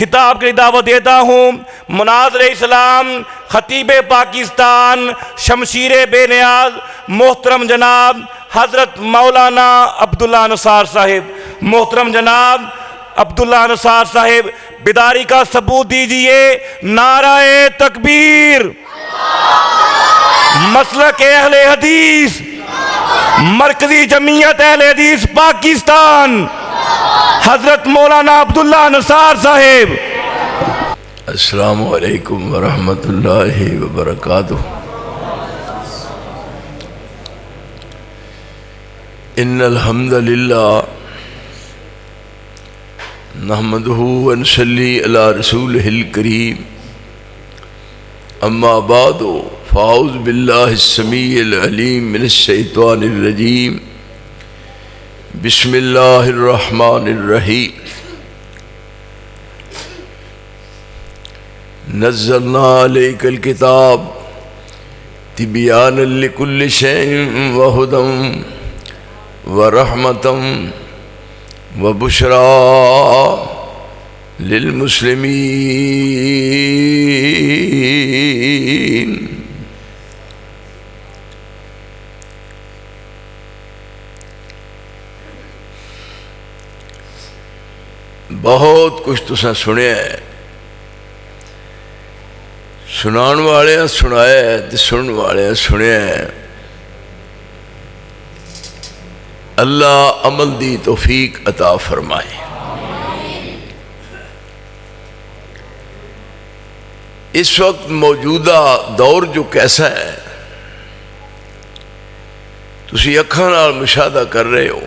خطاب کی دعوت دیتا ہوں مناظر اسلام خطیب پاکستان شمشیر بے نیاز محترم جناب حضرت مولانا عبداللہ نثار صاحب. محترم جناب عبداللہ نثار صاحب بیداری کا ثبوت دیجئے. نعرہ تکبیر. مسلک اہل حدیث مرکزی جمعیت اہل حدیث پاکستان حضرت مولانا عبداللہ نثار صاحب. السلام علیکم ورحمۃ اللہ وبرکاتہ. ان الحمد للہ نحمدہ ونصلی علی رسولہ الکریم. اما بعد فاعوذ باللہ السمیع العلیم من الشیطان الرجیم. بسم اللہ الرحمن الرحیم. نزلنا علیک الکتاب تبیانا لکل شیء وہدی ورحمۃ وبشریٰ للمسلمین. بہت کچھ تساں سنیا ہے، سنان والے سنایا ہے تے سنن والے سنیا ہے. اللہ عمل دی توفیق عطا فرمائے. اس وقت موجودہ دور جو کیسا ہے تسی اکھاں نال مشاہدہ کر رہے ہو.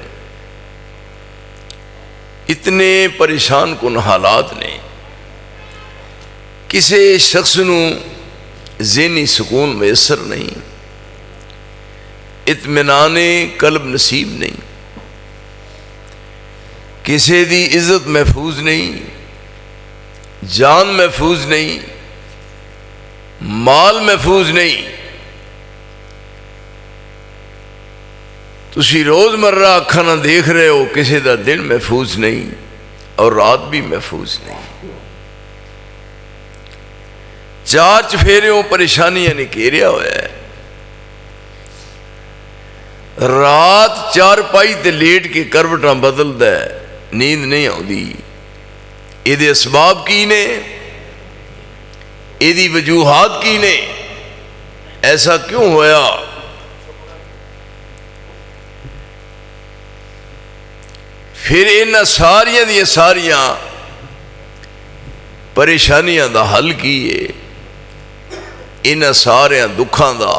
اتنے پریشان کن حالات نے، کسی شخص نو ذہنی سکون میسر نہیں، اطمینان قلب نصیب نہیں، کسی دی عزت محفوظ نہیں، جان محفوظ نہیں، مال محفوظ نہیں. تسی روز مرہ اکھاں نہ دیکھ رہے ہو کسی دا دن محفوظ نہیں اور رات بھی محفوظ نہیں. چار چفیریوں پریشانیاں نے گھیریا ہوا ہے. رات چار پائی تے لیٹ کے کروٹاں بدلدا ہے، نیند نہیں آتی. یہ اسباب کی نے، یہ وجوہات کی نے؟ ایسا کیوں ہویا؟ پھر انہاں ساریاں دی ساریاں پریشانیاں دا حل کیے، انہاں ساریاں دکھاں دا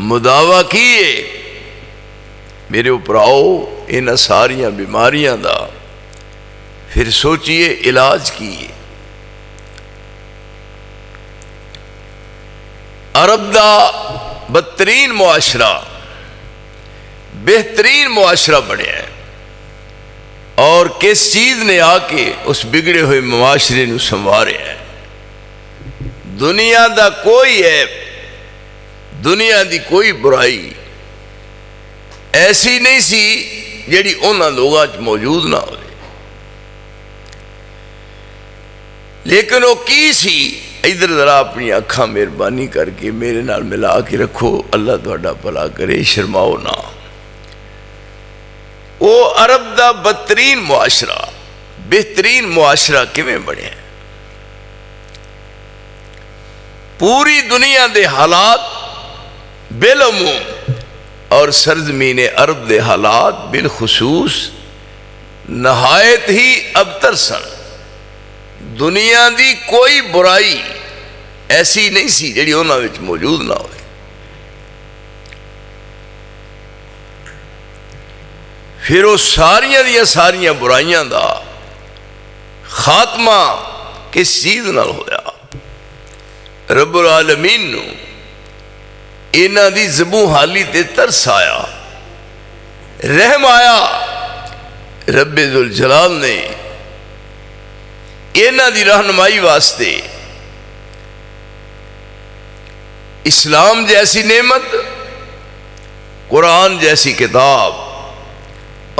مداوا کیے. میرے اوپر آؤ انہاں ساریاں بیماریاں دا پھر سوچئے علاج کیے. عرب دا بدترین معاشرہ بہترین معاشرہ بنیا ہے، اور کس چیز نے آ کے اس بگڑے ہوئے معاشرے نو سنوارے ہے. دنیا دا کوئی عیب، دنیا دی کوئی برائی ایسی نہیں سی جیڑی انہاں لوگاں چ موجود نہ ہوئے. لیکن وہ کی سی؟ ادھر ذرا اپنی اکھاں مہربانی کر کے میرے نال ملا کے رکھو، اللہ تہاڈا بھلا کرے، شرماؤ نہ. وہ عرب دا بدترین معاشرہ بہترین معاشرہ کیویں بنیا؟ پوری دنیا دے حالات بالعموم اور سرزمین عرب دے حالات بالخصوص نہایت ہی ابتر سن. دنیا دی کوئی برائی ایسی نہیں سی جڑی انہاں وچ موجود نہ ہوئے. پھر وہ ساریاں دیا ساریاں برائیاں دا خاتمہ کس چیز نال ہویا؟ رب العالمین نو انہاں دی زبوں حالی تے ترس آیا، رحم آیا. رب ذوالجلال نے انہاں دی رہنمائی واسطے اسلام جیسی نعمت، قرآن جیسی کتاب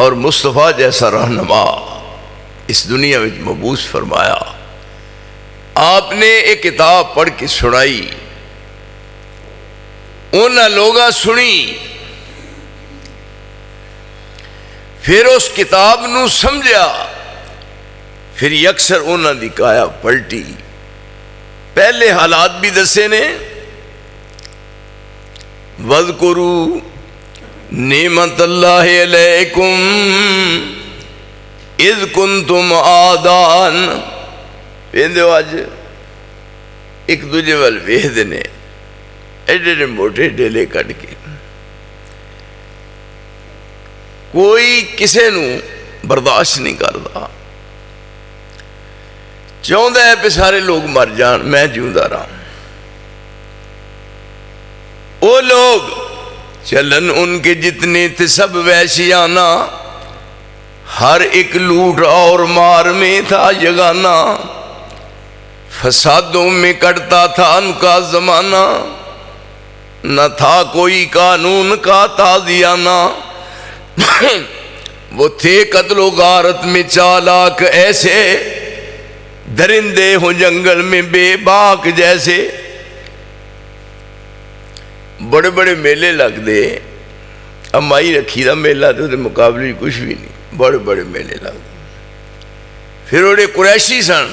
اور مصطفیٰ جیسا رہنما اس دنیا میں مبعوث فرمایا. آپ نے ایک کتاب پڑھ کے سنائی، انہاں لوگاں سنی، پھر اس کتاب نو سمجھا، پھر یکسر انہاں دی کایا پلٹی. پہلے حالات بھی دسے نے، وَاذْكُرُوا نعمت اللہ علیکم اذ کنتم آدان. پیندے ہو آج ایک دوجے وال ویہدے نے ایڈے موٹے ڈیلے کٹ کے، کوئی کسے نو برداشت نہیں کرتا، چاہتا ہے پہ سارے لوگ مر جان، میں جیوندا رہا. وہ لوگ چلن ان کے جتنے تھے سب وحشیانہ، ہر ایک لوٹ اور مار میں تھا یگانہ، فسادوں میں کٹتا تھا ان کا زمانہ، نہ تھا کوئی قانون کا تازیانہ. وہ تھے قتل و غارت میں چالاک ایسے، درندے ہوں جنگل میں بے باک جیسے. بڑے بڑے میلے لگ دے، امائی رکھی دا میلہ تو مقابلے کچھ بھی نہیں، بڑے بڑے میلے لگ دے. پھر اوڑے قریشی سن،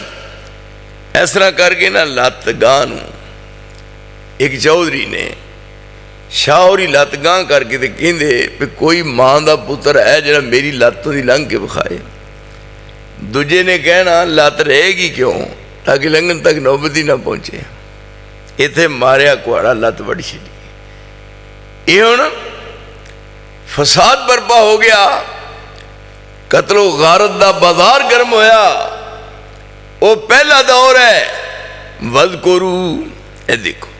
اس طرح کر کے نہ لات گاہ نو ایک چودھری نے شاہوری لات گاہ کر کے تے کہندے پہ کوئی ماں دا پتر ہے جڑا میری لاتوں دی لنگ کے بکھائے. دوجے نے کہنا لات رہے گی کیوں، تاکہ لنگن تک نوبتی نہ پہنچے. ایتھے ماریا کوڑا لات بڑی چلی. یہ ہونا فساد برپا ہو گیا، قتل و غارت دا بازار گرم ہویا. وہ پہلا دور ہے. وَاذْكُرُوا، اے دیکھو،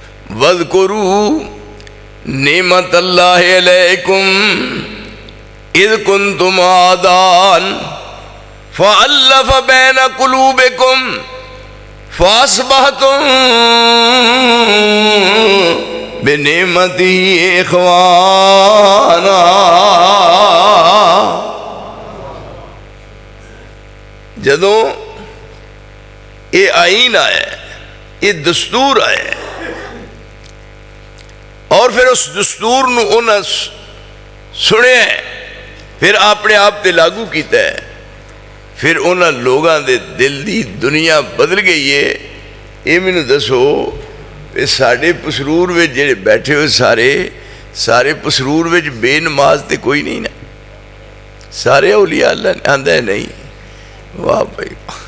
وَاذْكُرُوا نعمت اللہ علیکم اذ کنتم آدان فَأَلَّفَ بَيْنَ قُلُوبِكُمْ فَأَصْبَحْتُمْ بِنِعْمَتِهِ إِخْوَانًا. جدوں یہ آئین آیا، یہ دستور آیا، اور پھر اس دستور نو انہاں سنے ہیں، پھر اپنے آپ تے لاگو کیتا ہے، پھر انہاں لوگاں دے دل دی دنیا بدل گئی ہے. یہ میں نے دسو ساڑھے پسرور وچ جڑے بیٹھے ہوئے سارے پسرور وچ بے نماز تے کوئی نہیں نا، سارے اولیاء اللہ نے آندہ ہے نہیں. واہ بھائی واہ.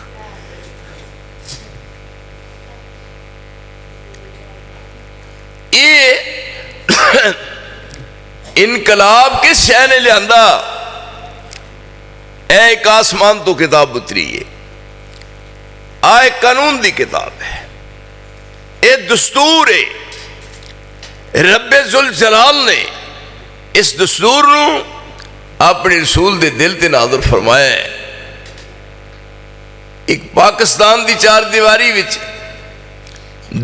یہ انقلاب کس شے نے لیا؟ اے ایک آسمان تو کتاب اتری ہے، آئے قانون دی کتاب ہے، اے دستور ہے. رب ذوالجلال نے اس دستور نو اپنے رسول دے دل تے نازل فرمایا ہے. ایک پاکستان دی چار دیواری وچ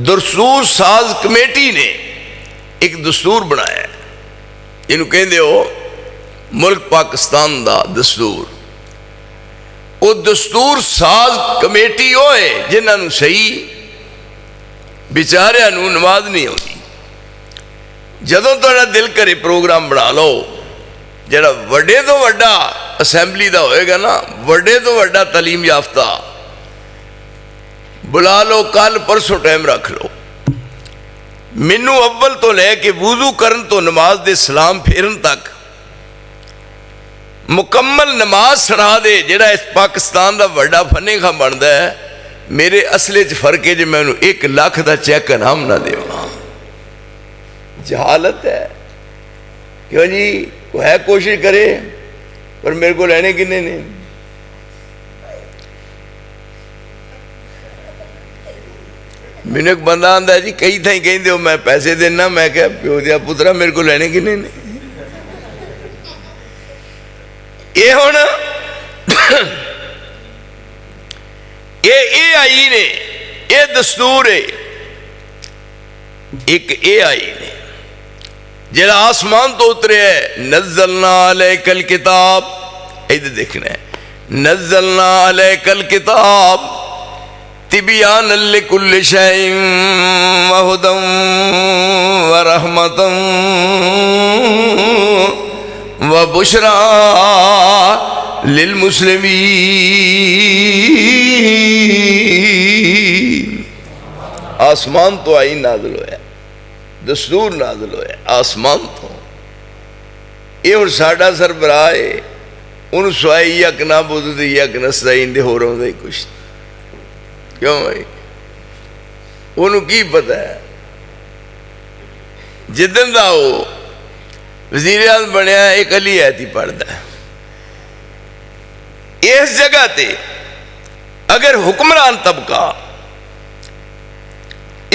دستور ساز کمیٹی نے ایک دستور بنایا ہے، جنہوں کہندے ہو ملک پاکستان دا دستور. وہ دستور ساز کمیٹی ہوئے جنہاں نو صحیح بیچاریاں نو نماز نہیں ہوتی. جدوں تہاڈا دل کرے پروگرام بنا لو، جڑا وڈے تو وڈا اسمبلی دا ہوئے گا نا، وڈے تو وڈا تعلیم یافتہ بلا لو، کل پرسوں ٹائم رکھ لو، مینو اول تو لے کے وضو کرن تو نماز دے سلام پھیرن تک مکمل نماز سنا دے. جڑا اس پاکستان دا وڈا فنے خاں بندا ہے، میرے اصلے چ فرق ہے جو میں انہوں 1 لاکھ دا چیک انعام نہ دے. جہالت ہے. کیوں جی وہ ہے کوشش کرے پر میرے کو لینے کنے نے. میں ایک بندہ آندا ہے جی کئی تھائیں کہیں دے ہو میں پیسے دینا، میں کہا پیو دیا پترا میرے کو لینے کنے نے. یہ ہونا یہ آئی نے، یہ دستور ہے. ایک یہ آئی نے جڑا آسمان تو اترے ہے، نزلنا علیک الکتاب. ادھر دیکھنا ہے نزلنا علیک الکتاب تبیانا لکل شیء وہدی ورحمۃ وبشریٰ للمسلمین۔ آسمان تو آئی نازل ہویا، دستور نازل ہویا آسمان تو، یہ اور ساڑھا سربراہ ہے، ان سوائی یک نعبد دی یک نستعین دے ہو رہا ہے کچھ، کیوں بھائی؟ انہوں کی پتہ ہے؟ جدن دا ہو وزیر اعظم بنیا ایک علی ایتی پڑھتا ہے، اس جگہ تے اگر حکمران طبقہ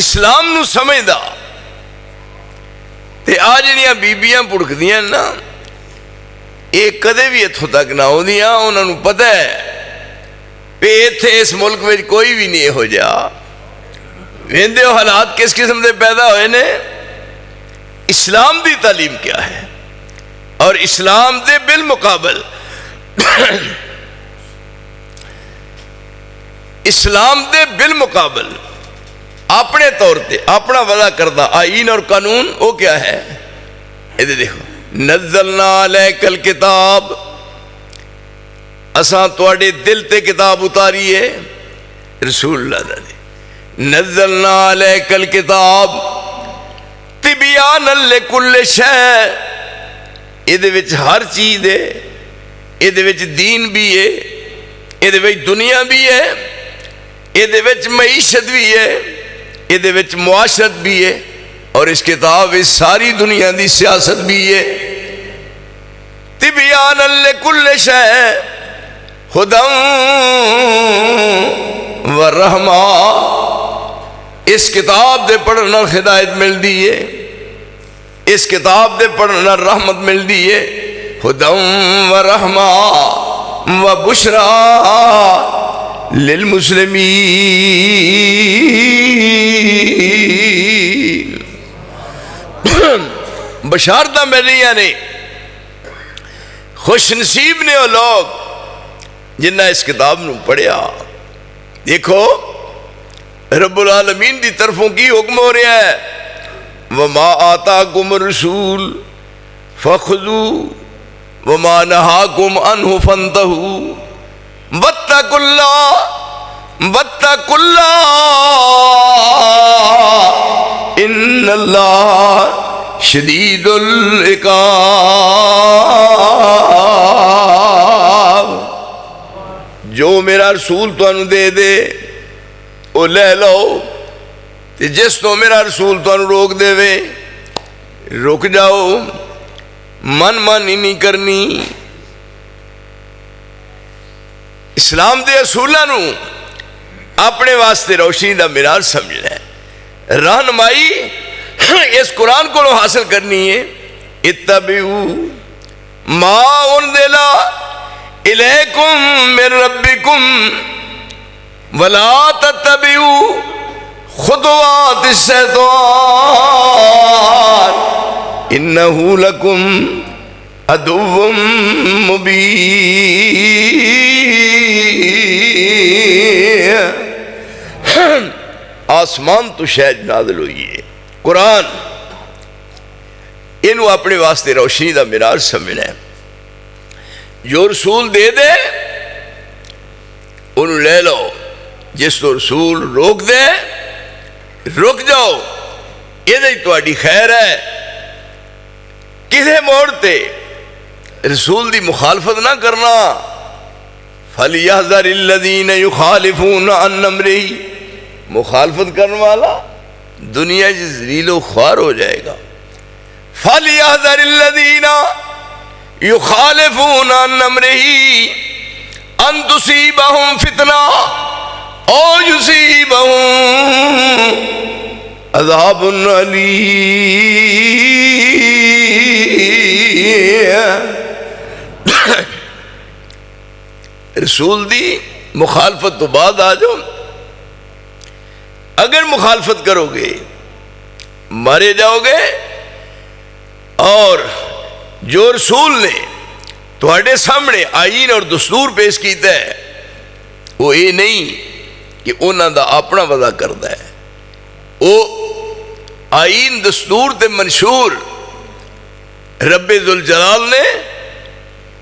اسلام نو سمجھدا تے آج جڑیاں بیبیاں پڑکدیاں نا یہ کدے بھی اتھوں تک نہ ہوندیاں، انہوں نے پتہ ہے کہ ایتھے اس ملک میں کوئی بھی نہیں ہو جا، ویندے ہو حالات کس قسم دے پیدا ہوئے نے۔ اسلام دی تعلیم کیا ہے اور اسلام دے بالمقابل اسلام دے بالمقابل اپنے طور تے اپنا وضع کردہ آئین اور قانون وہ کیا ہے؟ یہ دیکھو، نزلنا علیک الکتاب، اساں تواڈے دل تے کتاب اتاری ہے رسول اللہ نے، نزلنا علیک الکتاب تبیانا لکل شیء، یہ دے وچ ہر چیز ہے، یہ دے وچ دین بھی ہے، یہ دے وچ دنیا بھی ہے، یہ دے وچ معیشت بھی ہے، یہ دے وچ معاشرت بھی ہے، اور اس کتاب اس ساری دنیا دی سیاست بھی ہے۔ تبیانا لکل شیء ہدی ورحمہ، اس کتاب دے پڑھنا ہدایت مل دی ہے، اس کتاب دے پڑھنا رحمت مل دی ہے، ہدی ورحمہ وبشریٰ للمسلمین۔ بشارتاں ملیاں نے، خوش نصیب نے وہ لوگ جنہ اس کتاب نو پڑھیا۔ دیکھو رب العالمین دی طرفوں کی حکم ہو رہا ہے، وَمَا آتَاكُمُ الرَّسُولُ فَخُذُوهُ وَمَا نَهَاكُمْ عَنْهُ فَانْتَهُوا وَاتَّقُوا اللَّهَ إِنَّ اللَّهَ شَدِيدُ العقاب۔ جو میرا رسول تو انو دے دے وہ لے لو، جس تو میرا رسول تو انو روک دے وے رک جاؤ، من مانی نہیں کرنی۔ اسلام دے اصولہ نو اپنے واسطے روشنی دا معیار سمجھنا ہے، رہنمائی اس قرآن کو حاصل کرنی ہے۔ اتبعوا ما انزل الیکم من ربکم ولا تتبعوا خطوات الشیطان انہ لکم عدو مبین۔ آسمان تو شاید نازل ہوئی ہے قرآن، انہوں اپنے واسطے روشنی دا معیار سمجھنا ہے۔ جو رسول دے دے انہوں لے لو، جس تو رسول روک دے رک جاؤ، یہ دے تواڈی خیر ہے۔ کسے موڑ تے رسول دی مخالفت نہ کرنا۔ فَلْيَحْذَرِ الَّذِينَ يُخَالِفُونَ عَنْ أَمْرِهِ، مخالفت کرنے والا دنیا سے ذلیل و خوار ہو جائے گا۔ فَلْيَحْذَرِ الَّذِينَ يُخَالِفُونَ عَنْ أَمْرِهِ أَن تُصِيبَهُمْ فِتْنَةٌ أَوْ يُصِيبَهُمْ عَذَابٌ أَلِيمٌ۔ رسول دی مخالفت تو بعد آ جاؤ، اگر مخالفت کرو گے مارے جاؤ گے، اور جو رسول نے تواڈے سامنے آئین اور دستور پیش کیتا ہے، وہ یہ نہیں کہ انہوں دا اپنا وضع کرتا ہے، وہ آئین دستور تے منشور رب ذوالجلال نے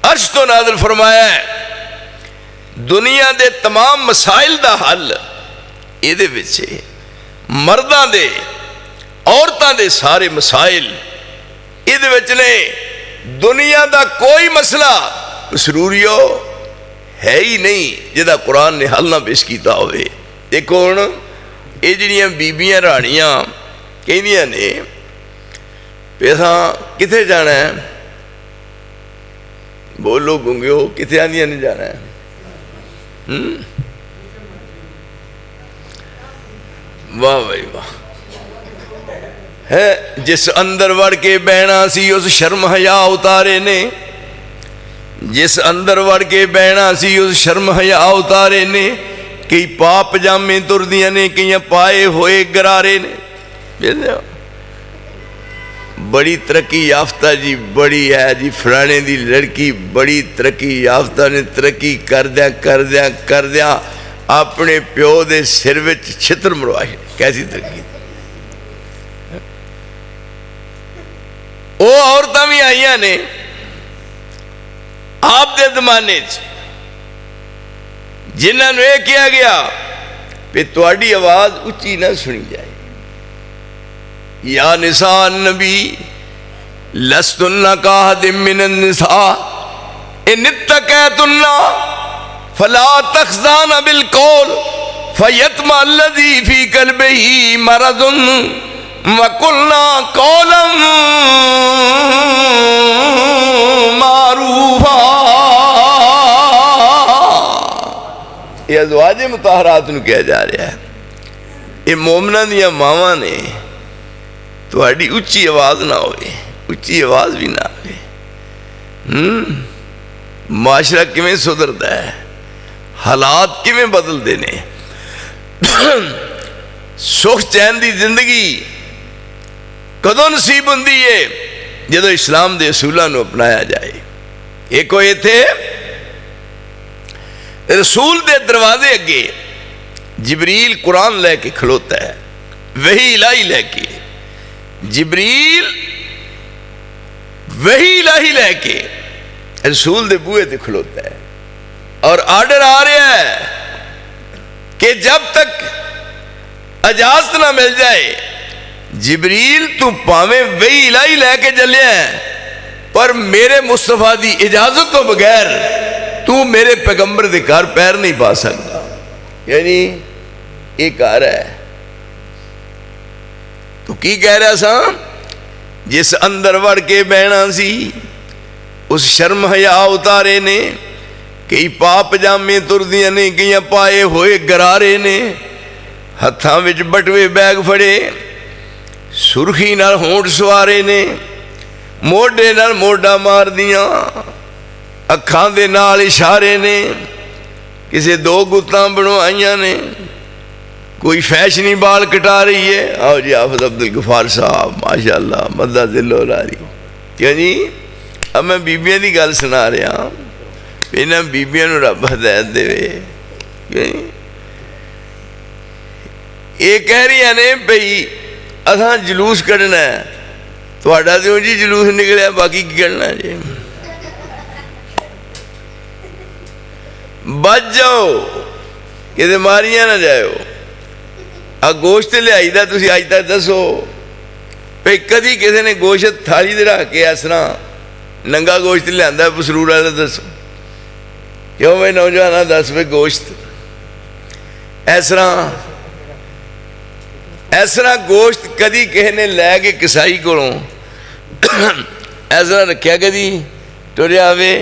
عرش تو نازل فرمایا ہے۔ دنیا دے تمام مسائل دا حل یہ دے وچ ہے، مرداں دے عورتاں دے سارے مسائل یہ دے وچ نے۔ دنیا دا کوئی مسئلہ سروریو ہے ہی نہیں جدا قرآن نے حل نہ پیش کیتا ہوئے۔ دیکھو ہن یہ جڑیاں بیبیاں رانیاں کہندیاں نے پیسہ کتنے جانا ہے، بولو گنگیو کتنے آندیاں نہیں جانا ہے، واہ بھائی واہ، ہے جس اندر وڑ کے بہنا سی اس شرم حیا اتارے نے، جس اندر وڑ کے بہنا سی اس شرم حیا اتارے نے، کئی پاپ پجامے تردیاں نے، کئی پائے ہوئے گرارے نے۔ بڑی ترقی یافتہ جی، بڑی ہے جی فلانے دی لڑکی بڑی ترقی یافتہ نے، ترقی کردیاں اپنے پیو دے سر وچ چھتر مروائے۔ کیسی ترقی؟ وہ عورتاں بھی آئیاں نے آپ دے زمانے جنہاں نو یہ کیا گیا کہ تواڈی آواز اچھی نہ سنی جائے۔ یا نساء النبی لستن کاحد من النساء ان اتقیتن فلا تخضعن بالقول فیطمع الذی فی قلبہ مرض وقلنا قولا معروفا۔ یہ ازواج مطہرات نو کہا جا رہا ہے، یہ مومنہ دیا ماواں نے تواڈی اچھی آواز نہ ہوئے، اچھی آواز بھی نہ ہوئے۔ معاشرہ کیویں سدھردا ہے، حالات کیویں بدل دینے۔ سکھ چین دی زندگی کدوں نصیب ہوندی ہے جدو اسلام دے اصولاں نو اپنایا جائے۔ ایک ہوئے تھے رسول دے دروازے اگے جبریل قرآن لے کے کھلوتا ہے، وحی الہی لے کے، جبریل وحی الہی لے کے رسول دے بوئے تے کھلوتا ہے، اور آرڈر آ رہا ہے کہ جب تک اجازت نہ مل جائے جبریل تو پاویں وحی الہی لے کے چلے ہیں پر میرے مصطفیٰ دی اجازت تو بغیر تو میرے پیغمبر دے گھر پیر نہیں پا سکتا۔ یعنی یہ کہہ رہا ہے تو کی کہہ رہا سا، جس اندر وڑ کے بہنا سی اس شرم حیا اتارے نے، کئی پاپ پجامے تردیاں نے، کئی پائے ہوئے گرارے نے، ہتھاں وچ بٹوے بیگ پھڑے، سرخی نال ہونٹ سوارے نے، موڈے نال موڈا مار دیاں، اکھاں دے نال اشارے نے، کسے دو گتاں بنوائیاں نے، کوئی فیشنی بال کٹا رہی ہے۔ آؤ جی حافظ عبدالغفار صاحب ماشاءاللہ مدہ ذل و لاری۔ کیوں جی اب میں بیبیاں دی گل سنا رہا ہوں، انہاں بیبیاں نو رب ہدایت دے وے۔ یہ کہہ رہی ہیں نے بھئی اساں جلوس کڈنا ہے، تہاڈا تے جی جلوس نکلیا باقی کی کرنا جی، بچ جاؤ کہ ماریاں نہ جاؤ۔ گوشت لے آئی دا تسی آج تک دسو بھئی کدی کسی نے گوشت تھالی دے رکھ کے اس طرح ننگا گوشت لے آندا پسرور والا دسو، کیوں بھائی نوجوانہ دس بھائی گوشت اس طرح گوشت کدی کسی نے لے کے کسائی کولوں اس طرح رکھیا کدی ٹریا وے،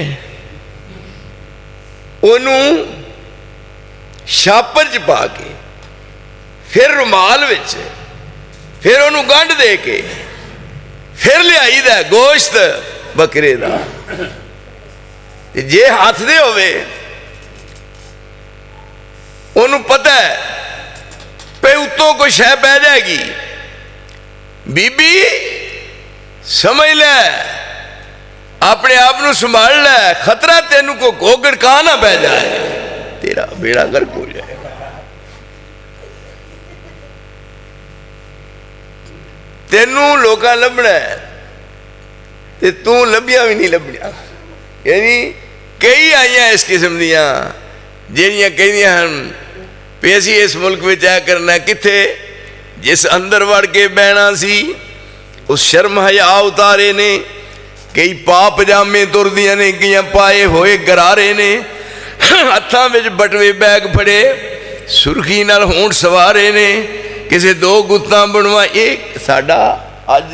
انہوں شاپر چ پا کے پھر رومال وچ پھر انہوں گنڈ دے کے پھر لے آئی دا گوشت بکرے دا، جے ہاتھ دے ہوئے انہوں پتہ ہے پہ اتوں کو شے پہ جائے گی، بی بی سمجھ لے اپنے آپ نو سنبھال لے, خطرہ تینو کو گوگڑ کہاں نہ بہ جائے, تیرا بیڑا غرق ہو جائے. تینوں لوکاں لبنا ہے تے تو لبیاں بھی نہیں لبنیاں. یعنی کئی آئیاں اس قسم دیاں جہاں کہندیاں ہن پہ اسی اس ملک میں آ کرنا کتھے, جس اندر وڑ کے بہنا سی اس شرم حیا اتارے نے. کئی پا پجامے تر دیاں نے, کئی پائے ہوئے گرارے نے, ہتھاں وچ بٹوے بیگ پھڑے سرخی نال ہونٹ سوارے نے, کسے دو گتاں بنوا. ایک ساڈا اج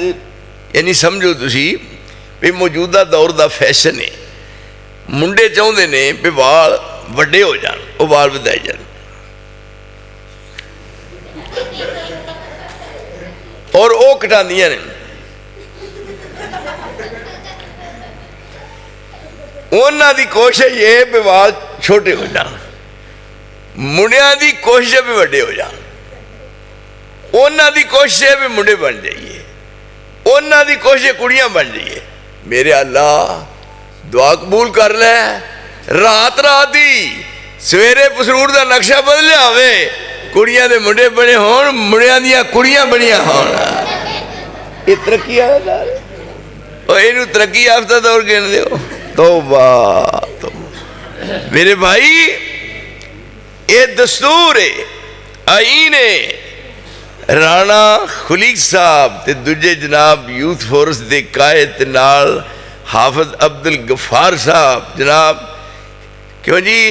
یعنی سمجھو تسی بھی موجودہ دور دا فیشن ہے. منڈے چاہتے نے بھی وال وڈے ہو جان, وہ وال ودائے جان, اور وہ کٹا دیا نے. انہاں دی کوشش یہ بھی وال چھوٹے ہو جان, منڈیاں دی کوشش بھی وڈے ہو جان. انہاں دی کوشش بھی منڈے بن جائیے, انہاں دی کوشش کڑیاں بن جائیے. میرے اللہ دعا قبول کر لے. رات رات دی سویرے پسرور دا نقشہ بدلیا ہوئے, کڑیاں دے منڈے بنے ہون, منڈیاں دیاں کڑیاں بنیاں ہون. یہ ترقی آفتہ, اور اینو ترقی آفتہ دور کہنے دے. توبہ توبہ میرے بھائی, یہ دستور ہے, آئین ہے. رانا خلیق صاحب تے دوجے جناب یوتھ فورس دے قائد نال حافظ عبد الغفار صاحب جناب, کیوں جی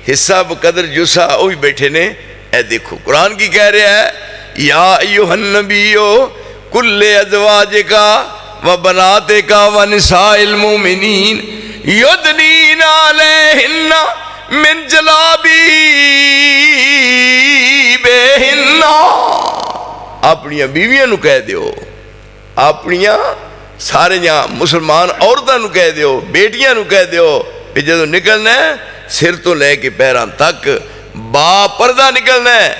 حصہ بقدر جسا وہ بھی بیٹھے نے. اے دیکھو قرآن کی کہہ رہا ہے, یا ایوہ النبیو کل ازواجکا و بناتکا و نساء المومنین یدنین علیہن من جلابیبہن. اپنیاں بیویاں نو کہہ دیو, اپنیاں سارے جہاں مسلمان عورتاں نو کہہ دیو, بیٹیاں نو کہہ دیو کہ جدو نکلنا ہے سر تو لے کے پیران تک با پردہ نکلنا ہے,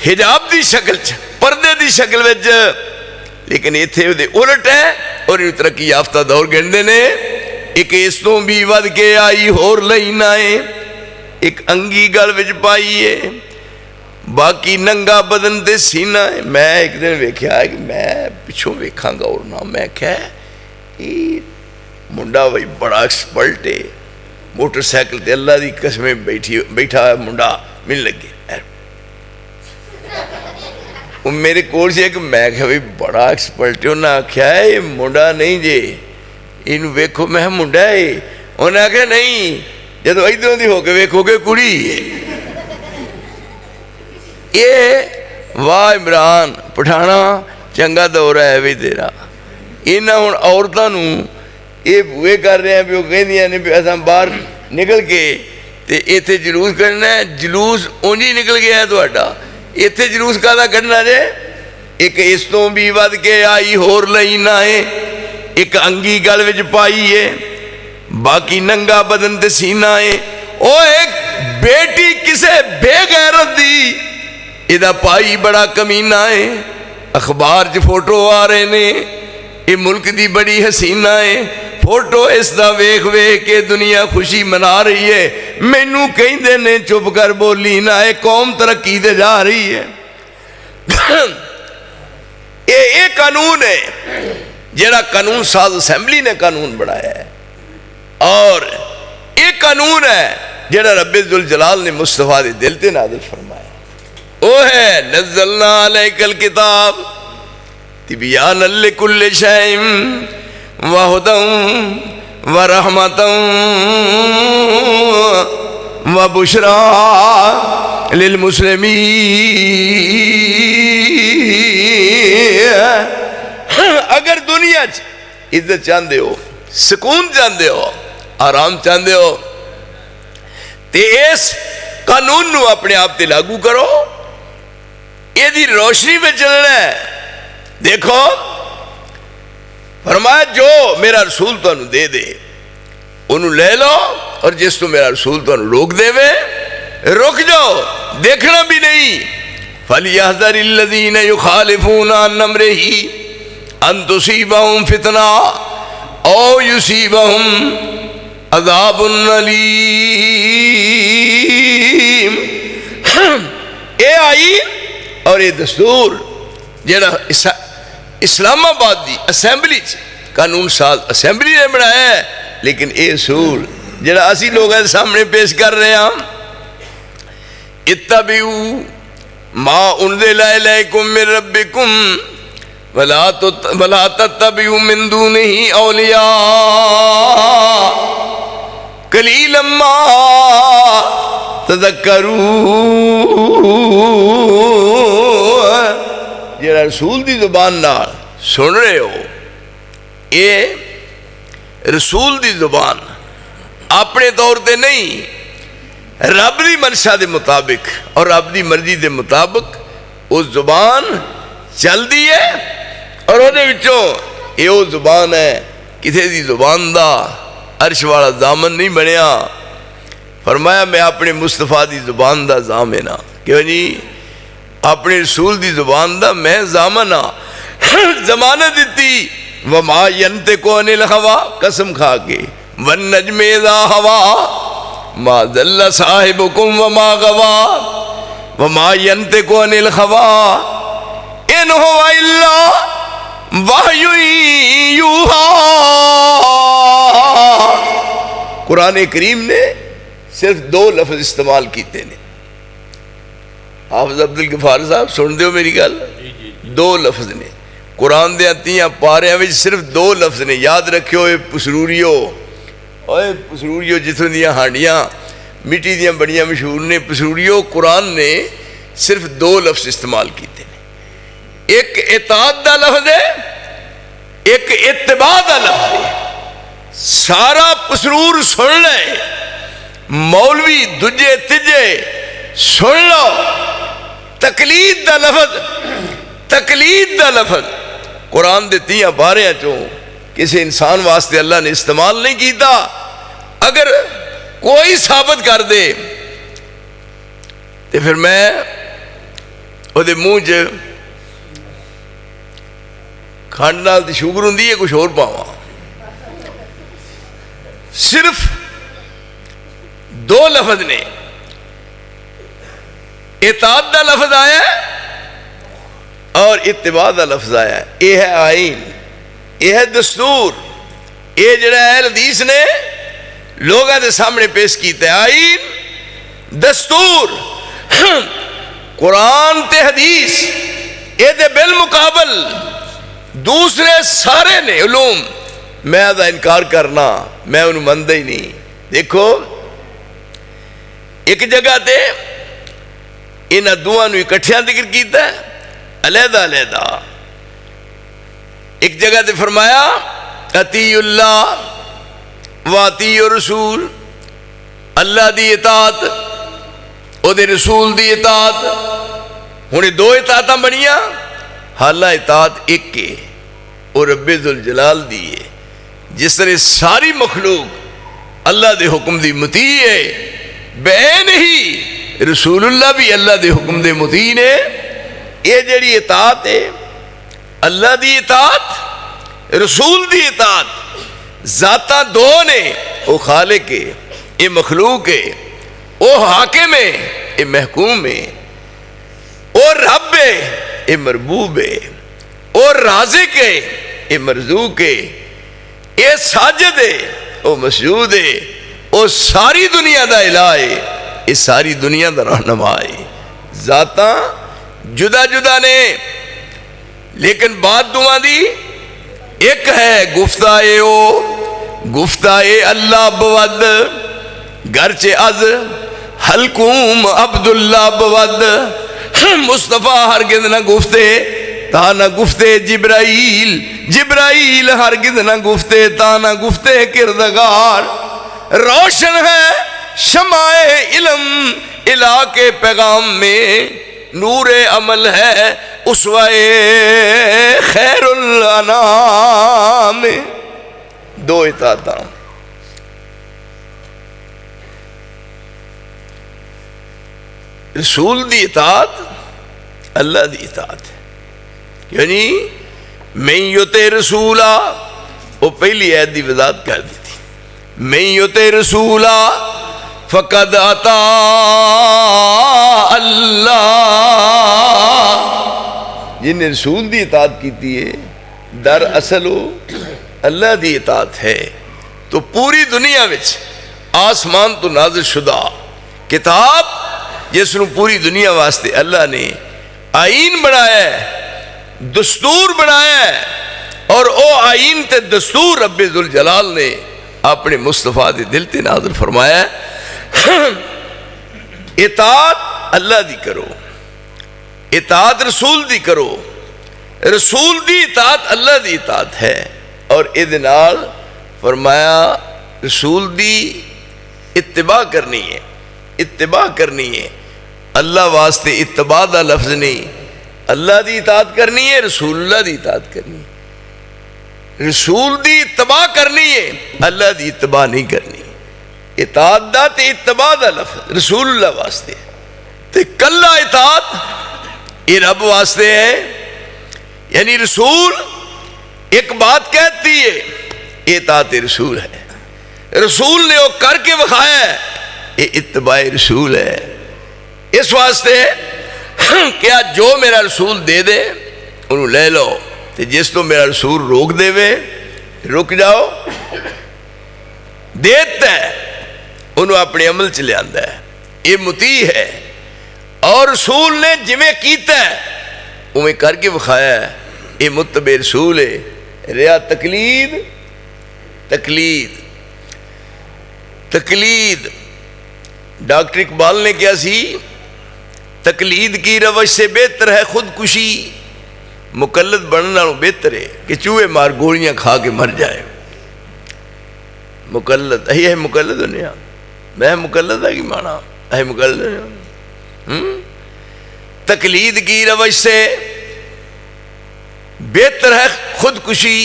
حجاب دی شکل پردے دی شکل وچ. لیکن ایتھے دے الٹ ہے, اور یہ ترقی یافتہ دور گھندے نے. ایک اس تو بھی ود کے آئی ہور لینا ہے, ایک انگی گل وچ پائی ہے, باقی ننگا بدن تے سینہ ہے. میں ایک دن ویکھیا ہے کہ میں پچھوں ویکھاں گا اور نہ, میں کہا یہ منڈا بھائی بڑا ایکسپرٹ ہے, موٹر سائیکل تے اللہ دی قسمیں بیٹھا ہے منڈا مل لگے. وہ میرے کول سے کہ میں کہا بھائی بڑا ایکسپرٹ ہے, انہوں نے آکھیا ہے یہ منڈا نہیں جے, انہوں ویکھو میں منڈا ہے. انہوں نے آکھیا نہیں, جدو ادھروں دی ہو کے ویکھو گے کڑی ہے. یہ واہ عمران پٹھانا چنگا دور ہے بھی تیرا. انہاں ہن عورتاں نو یہ بوئے کر رہے ہیں بھی وہ کہندیاں نے بھی اساں باہر نکل کے تے ایتھے جلوس کرنا ہے. جلوس اونجی نکل گیا ہے تہاڈا, ایتھے جلوس کادا کڈنا جے. ایک اس تو بھی ود کے آئی ہور لینا ہے, ایک انگی گل وچ پائی ہے, باقی ننگا بدن تے سینہ ہے. او ایک بیٹی کسے بے غیرت دی ادا پائی بڑا کمینہ ہے. اخبار چ فوٹو آ رہے نے, یہ ملک دی بڑی حسینہ ہے. فوٹو اس دا ویکھ ویکھ کے دنیا خوشی منا رہی ہے. مینوں کہندے نے چپ کر بولی نہ, اے قوم ترقی دے جا رہی ہے. یہ قانون ہے جڑا قانون ساز اسمبلی نے قانون بنایا ہے, اور یہ قانون ہے جڑا رب ذوالجلال نے مصطفیٰ دے دل تے نازل فرمایا. وہ ہے نزلنا علیک الکتاب تبیانا لکل شیء وہدی ورحمۃ وبشریٰ للمسلمین. اگر دنیا عزت چاہتے ہو, سکون چاہتے ہو, آرام چاہتے ہو, تے اس قانون نو اپنے آپ تے لاگو کرو. یہ دی روشنی پہ چلنا ہے. دیکھو فرمایا جو میرا رسول تو انہوں دے دے انہوں لے لو, اور جس تو میرا رسول تو انہوں روک دے وے رک جاؤ, دیکھنا بھی نہیں. فَلْيَحْذَرِ الَّذِينَ يُخَالِفُونَ عَنْ أَمْرِهِ أَن تُصِيبَهُمْ فِتْنَةٌ او یصیبہم عذاب علیم. اے آئین اور اے دستور جڑا اسلام آباد دی اسمبلی قانون ساز اسمبلی نے بنایا ہے، لیکن اے اصول جڑا اسی لوگوں کے سامنے پیش کر رہے ہیں، اتبعوا ما انزل الیکم من ربکم ولا تتبعوا من دونه اولیاء قلیلا ما تذکرون. جڑا رسول دی زبان نال سن رہے ہو، اے رسول دی زبان اپنے طور تے نہیں، رب دی منشا دے مطابق اور رب دی مرضی دے مطابق اس زبان چل دی ہے. اور وہ یہ وہ زبان ہے، کسی دی زبان دا عرش والا ضامن نہیں بنیا. فرمایا میں اپنے مصطفیٰ دی زبان دا ضامن ہاں. کیوں جی؟ اپنے رسول دی زبان دا میں ضامن ہاں. ضمانت دیتی وما ینطق عن الہویٰ، قسم کھا کے والنجم اذا ہوا ما ضل صاحبکم وما غوا وما ینطق عن الہویٰ ان هو الا وحی یوحیٰ. قرآن کریم نے صرف 2 لفظ استعمال کیتے ہیں. حافظ عبدالغفار صاحب سن دیو میری گل، 2 لفظ نے قرآن دے 3 پاریاں وچ صرف 2 لفظ نے. یاد رکھیو اے پسروریو، اوے پسروریو جتوں دیاں ہانڈیاں مٹی دیاں بڑیاں مشہور نے. پسروریو قرآن نے صرف 2 لفظ استعمال کیتے ہیں. ایک اطاعت دا لفظ ہے، ایک اتباع دا لفظ ہے. سارا پسرور سن لے، مولوی دجے تجے سن لو. تقلید دا لفظ، تقلید دا لفظ قرآن دے 3 پاریاں چوں کسی انسان واسطے اللہ نے استعمال نہیں کیتا. اگر کوئی ثابت کر دے تو پھر میں وہ دے منہ چ کھانڈ نال تے شوگر ہوندی ہے، کچھ اور پاواں. صرف 2 لفظ نے. اطاعت دا لفظ آیا ہے اور اتباع دا لفظ آیا ہے. یہ ہے آئین، یہ ہے دستور. یہ جڑا اہل حدیث نے لوگوں کے سامنے پیش کیتا ہے. آئین، دستور، قرآن تے حدیث، یہ دے بالمقابل دوسرے سارے نے علوم میں دا انکار کرنا، میں انہوں مندہ ہی نہیں. دیکھو ایک جگہ تے انہاں دوہاں نو اکٹھیاں ذکر کیتا ہے، علیحدہ علیحدہ. ایک جگہ تے فرمایا اطیعوا اللہ واطیعوا الرسول، اللہ دی اطاعت او دے رسول دی اطاعت. ہن 2 اطاعتاں بنیاں، حالہ اطاعت ایک ہے، اور رب ذوالجلال دی ہے. جس طرح ساری مخلوق اللہ دے حکم دی مطیع ہے، بعین ہی رسول اللہ بھی اللہ دے حکم دے مطیع نے. یہ جڑی اطاعت ہے، اللہ دی اطاعت، رسول دی اطاعت، ذاتاں 2 نے. وہ خالق ہے، یہ مخلوق ہے. وہ حاکم ہے، یہ محکوم ہے. وہ رب ہے، یہ مربوب ہے. وہ رازق ہے، یہ مرزوق ہے. یہ ساجد ہے، وہ مسجود ہے. وہ ساری دنیا دا الہ ہے، یہ ساری دنیا دا رہنما ہے. ذاتاں جدا جدا نے، لیکن بات دعا دی ایک ہے. گفتائے او گفتائے اللہ بود گرچہ از حلقوم عبداللہ بود. مصطفیٰ ہرگز نہ گفتے تا نہ گفتے جبرائیل، جبرائیل ہرگز نہ گفتے تا نہ گفتے کردگار. روشن ہے شمع علم الہ کے پیغام میں، نور عمل ہے اسوہ خیر الانام. 2 اطاعتاں. رسول دی اطاعت اللہ دی اطاعت، یعنی من یطع رسولا وہ پہلی عید دی وضاحت کر دی تھی، میں یوتے رسولا فقد عطا اللہ، جن نے رسول دی اطاعت کیتی ہے در اصل وہ اللہ دی اطاعت ہے۔ تو پوری دنیا وچ آسمان تو نازل شدہ کتاب جس نو پوری دنیا واسطے اللہ نے آئین بنایا ہے، دستور بنایا ہے، اور او آئین تے دستور رب ذوالجلال نے اپنے مصطفیٰ دے دل تے نازل فرمایا ہے۔ اطاعت اللہ دی کرو، اطاعت رسول دی کرو، رسول دی اطاعت اللہ دی اطاعت ہے، اور ادھے نال فرمایا رسول دی اتباع کرنی ہے، اتباع کرنی ہے۔ اللہ واسطے اتباع دا لفظ نہیں، اللہ دی اطاعت کرنی ہے، رسول اللہ دی اطاعت کرنی ہے، رسول دی اتباع کرنی ہے، اللہ دی اتباع نہیں کرنی۔ اطاعت دا تے اتباع دا لفظ رسول اللہ واسطے تے کلا اطاعت یہ رب واسطے ہے۔ یعنی رسول ایک بات کہتی ہے، یہ اطاعت رسول ہے، رسول نے وہ کر کے بخایا ہے، یہ اتباع رسول ہے۔ اس واسطے کیا جو میرا رسول دے دے انہوں لے لو، تے جس تو میرا رسول روک دے وے رک جاؤ، دیتا ہے انہوں اپنے عمل چلے آندہ ہے، یہ مطیع ہے۔ اور رسول نے جمیں کیتا ہے انہیں کر کے بخایا ہے، یہ متبع رسول ہے۔ ریا تقلید، تقلید تقلید ڈاکٹر اقبال نے کیا سی، تقلید کی روش سے بہتر ہے خودکشی، مقلد بننا بہتر ہے کہ چوہے مار گولیاں کھا کے مر جائے۔ مقلد یہ ہے، مقلد ہونے میں مقلد ہے کی مانا ہے، مقلد تقلید کی روش سے بہتر ہے خودکشی،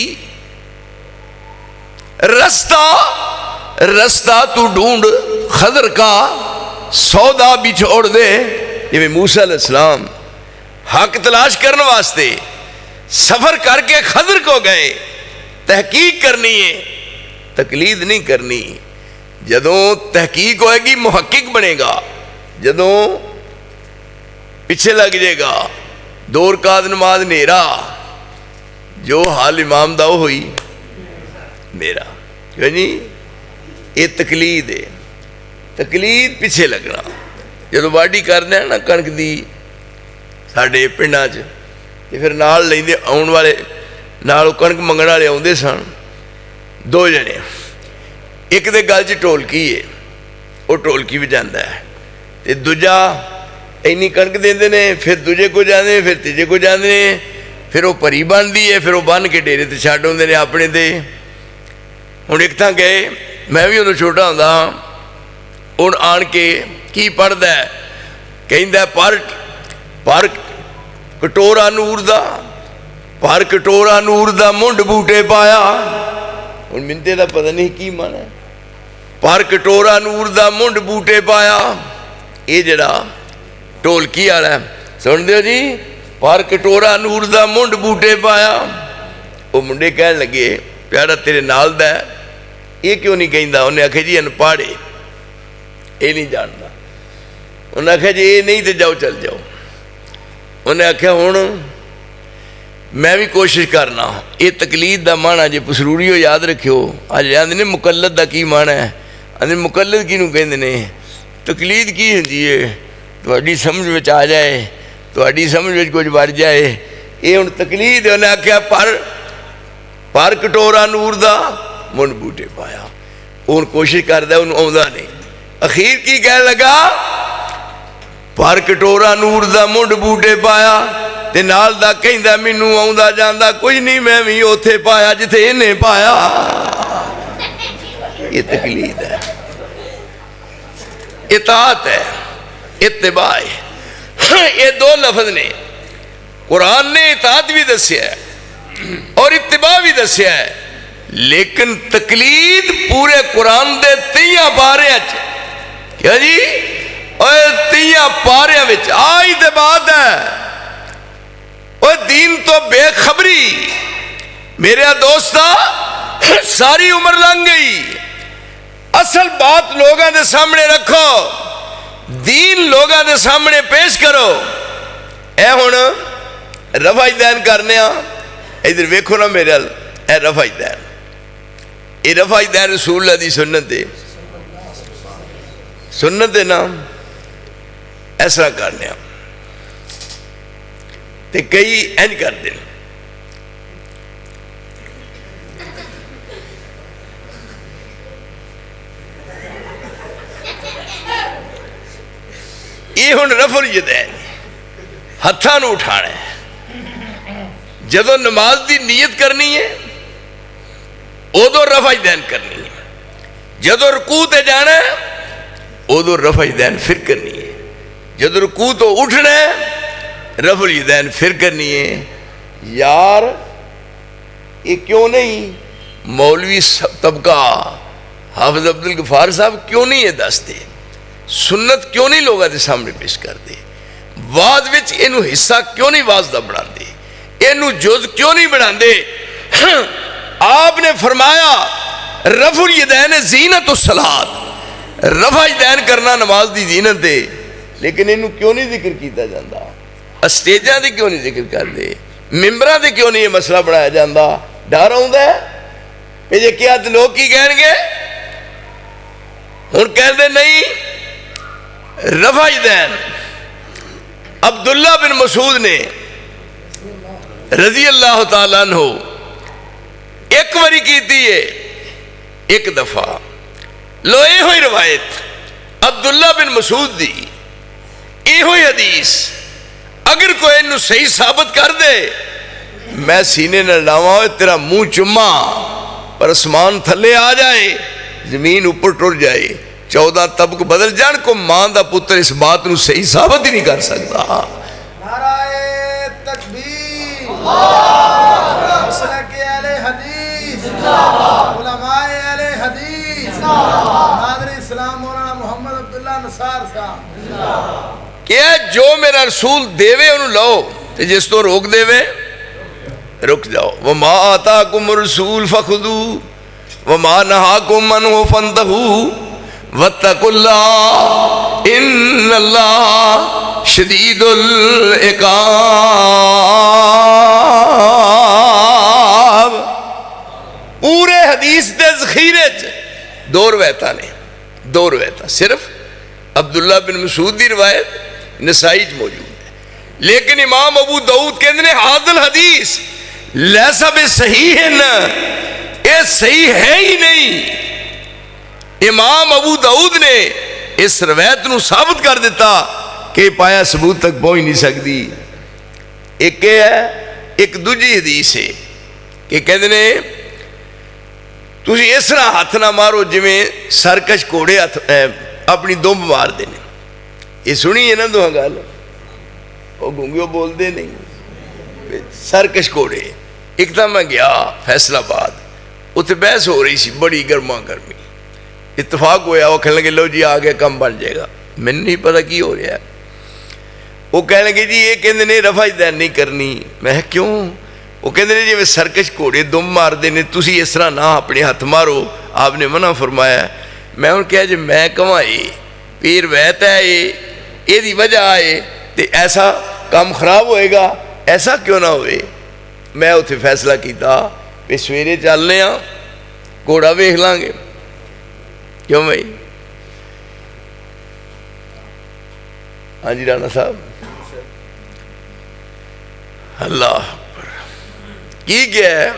رستہ تو ڈھونڈ خضر کا سودا بھی چھوڑ دے۔ یہ موسیٰ علیہ السلام حق تلاش کرنے واسطے سفر کر کے خضر کو گئے، تحقیق کرنی ہے، تقلید نہیں کرنی۔ جدوں تحقیق ہوئے گی محقق بنے گا، جدوں پیچھے لگ جائے گا دو رکعت نماز نیرا، جو حال امام دا ہوئی میرا، یعنی یہ تقلید ہے، تقلید پیچھے لگنا۔ جدو واڈی کرتے ہیں نا کنک دی ساڈے پنڈاں چ، پھر نال لیندے آن والے نال کنک منگن والے آتے سن، دو جنے، ایک دے گل چ ٹولکی ہے، وہ ٹولکی وجاندہ ہے، تے دوجا اینی کنک دیندے نے، پھر دوجے کو جاندے نے، پھر تیجے کو جاندے نے، پھر وہ پری بنتی ہے، پھر وہ بن کے ڈیرے تے چھڈ آندے نے اپنے تے۔ ہوں ایک تھاں گئے، میں بھی ادو چھوٹا ہوں، ہوں آن کے کی پڑھتا ہے، کہندا پر کٹورا نور دا، پر کٹورا نور دا منڈ بوٹے پایا۔ ہوں منتے دا پتہ نہیں کی مانا ہے، پر کٹورا نور دا منڈ بوٹے پایا۔ یہ جڑا ٹولکی والا ہے سن دیو جی، پر کٹورا نور دا منڈ بوٹے پایا۔ وہ منڈے کہن لگے پیارا تیرے نال دا ہے، یہ کیوں نہیں کہندا؟ انہیں آخیا جی انپاڑے، یہ نہیں جانتا۔ انہیں آخیا جی یہ نہیں تو جاؤ چل جاؤ۔ انہیں آخیا ہوں میں بھی کوشش کرنا، یہ تقلید دا مانا جی پسروریو یاد رکھیو۔ آج آدھے نے مقلد دا کی مانا ہے، آدھے مقلد کی نو کہندے نے، تقلید کی ہوندی ہے تہاڈی سمجھ وچ آ جائے، تہاڈی سمجھ وچ کچھ بڑھ جائے، یہ ہوں تقلید۔ انہیں آخیا پر کٹورا نور دا منڈ بوٹے پایا۔ وہ کوشش کردا انہوں آਉਂدا نہیں، اخیر کی کہنے لگا پر کٹورا نور دا منڈ بوٹے پایا، تے نال دا کہندا مینوں آوندا جاندا کچھ نہیں، میں بھی اوتھے پایا جتھے انہیں پایا۔ یہ تقلید ہے، اطاعت ہے، اتباع ہے۔ یہ دو لفظ نے، قرآن نے اطاعت بھی دسیا ہے اور اتباع بھی دسیا ہے، لیکن تقلید پورے قرآن دے 30 پاریاں چ، کیا جی اور 30 پاریاں وچ آئی دے بعد ہے۔ اور دین تو بے خبری، میرے دوستا ساری عمر لنگ گئی، اصل بات لوگوں دے سامنے رکھو، دین لوگوں دے سامنے پیش کرو۔ اے ہن رفع دین کرنے ہاں، ادھر ویکھو نا میرے ال، اے رفع دین، اے رفع دین رسول اللہ دی سنت ہے، سنت ہے نا، اس طرح کرنے ہاں تے کئی انج کر دیں۔ یہ ہن رفع الیدین ہتھاں نو اٹھانا ہے، جدو نماز دی نیت کرنی ہے ادو رفع الیدین کرنی ہے، جدو رکوع تے جانا ہے ادو رفع الیدین پھر کرنی ہے، جدو رکوع تو اٹھنا ہے رفع الیدین پھر کرنی ہے۔ یار یہ کیوں نہیں مولوی طبقہ حافظ عبدالغفار صاحب کیوں نہیں یہ دستے، سنت کیوں نہیں لوگوں کے سامنے پیش کرتے، واز وچ اینو حصہ کیوں نہیں واز دا بنا دے، اینو جز کیوں نہیں بنا دے؟ آپ نے فرمایا رفع الیدین زینت الصلاۃ، رفع الیدین کرنا نماز دی زینت ہے، لیکن اینو کیوں نہیں ذکر کیتا جاندہ، اسٹیجاں دے کیوں نہیں ذکر کر دے، ممبراں دے کیوں نہیں یہ مسئلہ بڑھایا جاندہ؟ ڈر ہوندا ہے کہ یہ کیا لوگ کی کہیں گے؟ ہن کہہ دے نہیں، رفع الیدین عبداللہ بن مسعود نے رضی اللہ تعالیٰ عنہ ایک واری کیتی ہے، ایک دفعہ لو یہ ہوئی روایت عبداللہ بن مسعود دی، یہ ہوئی حدیث اگر کوئی انہوں صحیح ثابت کر دے میں سینے نہ لاواں ہوئے تیرا منہ چما پر اسمان تھلے آ جائے زمین اوپر ٹر جائے 14 طبق بدل جان کو ماں دا پتر اس بات نو صحیح ثابت ہی نہیں کر سکتا۔ نعرہ تکبیر، مسلک اہل حدیث، علماء اہل حدیث، ناظر اسلام مولانا محمد عبداللہ نصار صاحب، کہ جو میرا رسول دیوے انہوں لو تے جس تو روک دیوے رک جاؤ، وما آتاکم الرسول فخذو وما نہاکم عنہ فانتہو واتقوا اللہ ان اللہ شدید العقاب۔ پورے حدیث دے ذخیرے دو روایتاں نے، دو روایتاں صرف عبداللہ بن مسعود دی روایت نسائی موجود ہے، لیکن امام ابو داؤد کہتے ہیں حاضر حدیث لیسا بے صحیح ہے نا، یہ صحیح ہے ہی نہیں۔ امام ابو داؤد نے اس روایت نو ثابت کر دیتا کہ پایا ثبوت تک پہنچ نہیں سکتی۔ ایک ہے، ایک دوجی حدیث ہے کہ کہتے ہیں تسی اس طرح ہاتھ نہ مارو جویں سرکش کوڑے اپنی دمب مار دینے۔ یہ سنی ہے نا دو گل، وہ گونگیوں بول دے نہیں، سرکش کوڑے۔ ایک دم میں گیا فیصل آباد، اتنے بحث ہو رہی سی بڑی گرما گرمی، اتفاق ہویا وہ کہنے لگے لو جی آگے کم بن جائے گا، میں نہیں پتا کی ہو رہا ہے۔ وہ کہنے لگے جی یہ کہنے نے رفع الیدین نہیں کرنی، میں کیوں؟ وہ کہنے نے جی میں سرکش کوڑے دم مار دینے تسی اس طرح نہ اپنے ہاتھ مارو، آپ نے منع فرمایا۔ میں انہوں نے کہا جی میں کہاں پیر ویت ہے یہ دی وجہ آئے تے ایسا کام خراب ہوئے گا، ایسا کیوں نہ ہوئے؟ میں اتنے فیصلہ کیتا کہ سویرے چلنے ہاں گھوڑا ویکھ لیں گے، کیوں بھائی؟ ہاں جی رانا صاحب، اللہ اکبر، کی کیا ہے؟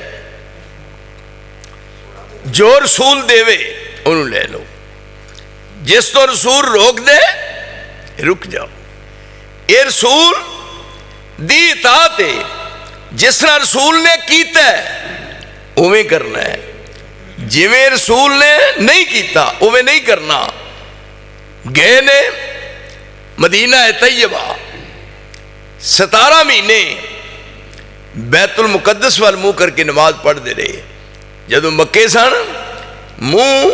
جو رسول دے وے انہوں لے لو، جس تو رسول روک دے رک جاؤ۔ یہ رسول دی اطاعت ہے، جس طرح رسول نے کیتا ہے اویں کرنا ہے، جویں رسول نے نہیں کیتا اویں نہیں کرنا۔ گئے نے مدینہ طیبہ 17 مہینے بیت المقدس وال منہ کر کے نماز پڑھ دے رہے، جدو مکے سن منہ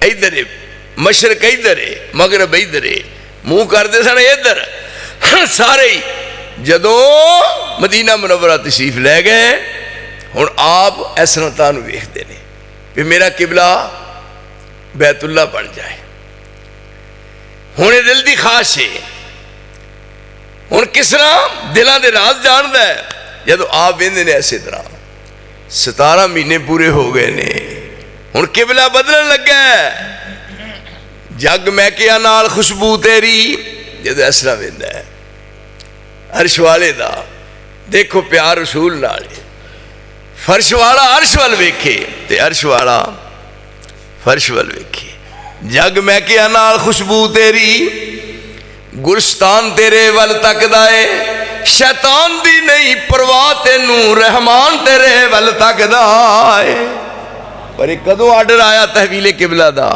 ادھر مشرق ادھر مغرب ادھر منہ کرتے سن ادھر سارے ہی۔ جدو مدینہ منورہ تشریف لے گئے ہن آپ اس طرح تانوں ویکھدے نے، کہ میرا قبلہ بیت اللہ بن جائے. ہوں یہ دل کی خواہش ہے. ہوں کس طرح دلان دے راز جانتا ہے جدو آپ وہدے نے ایسے طرح 17 مہینے پورے ہو گئے نے. ہوں قبلہ بدلن لگا ہے. جگ میکیا نال خوشبو تیری جدو اس طرح وہدا ہے عرش والے دا. دیکھو پیار رسول نال. فرش والا عرش وال ویکھے تے عرش والا فرش وال ویکھے. جگ میکیا نال خوشبو تیری گلستان تیرے ول تکدا ہے. شیطان دی نہیں پرواہ تینوں رحمان تیرے ول تکدا ہے. پر کدوں آرڈر آیا تحویل قبلہ دا؟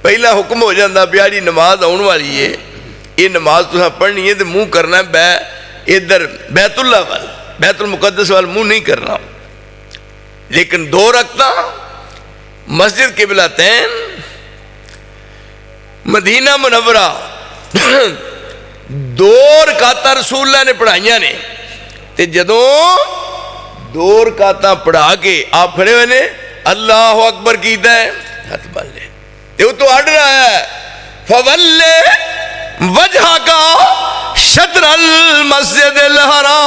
پہلا حکم ہو جاتا پیاری نماز آن والی ہے, یہ نماز تساں پڑھنی ہے تو منہ کرنا ادھر بیت اللہ وال, بیت المقدس وال منہ نہیں کرنا. لیکن 2 رکعتاں مسجد قبلتین مدینہ منورہ 2 رکعتاں رسول اللہ نے پڑھائیاں نے. تے جدوں 2 رکعتاں پڑھا کے آپ کھڑے ہوئے نے اللہ اکبر کیتا ہے ہاتھ بن لے. وہ تو آرڈر آیا ہے فَوَلِّ وَجْهَكَ شَطْرَ الْمَسْجِدِ الْحَرَامِ.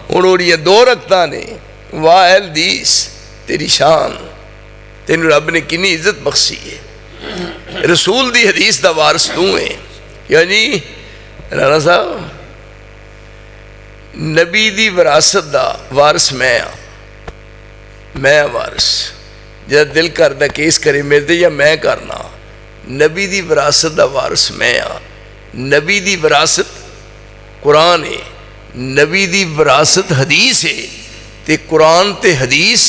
انہوں 2 رکعتاں نے. واہ الحدیث تیری شان, تینوں رب نے کنی عزت بخشی ہے. رسول دی حدیث دا وارث تو ہے. کیا جی رانا صاحب؟ نبی دی وراثت دا وارث میں ہاں. میں وارث جب دل کردا کیس کرے میرے تے یا میں کرنا. نبی دی وراثت دا وارث میں ہاں. نبی دی وراثت قرآن ہے, نبی دی وراثت حدیث ہے, تے قرآن تے حدیث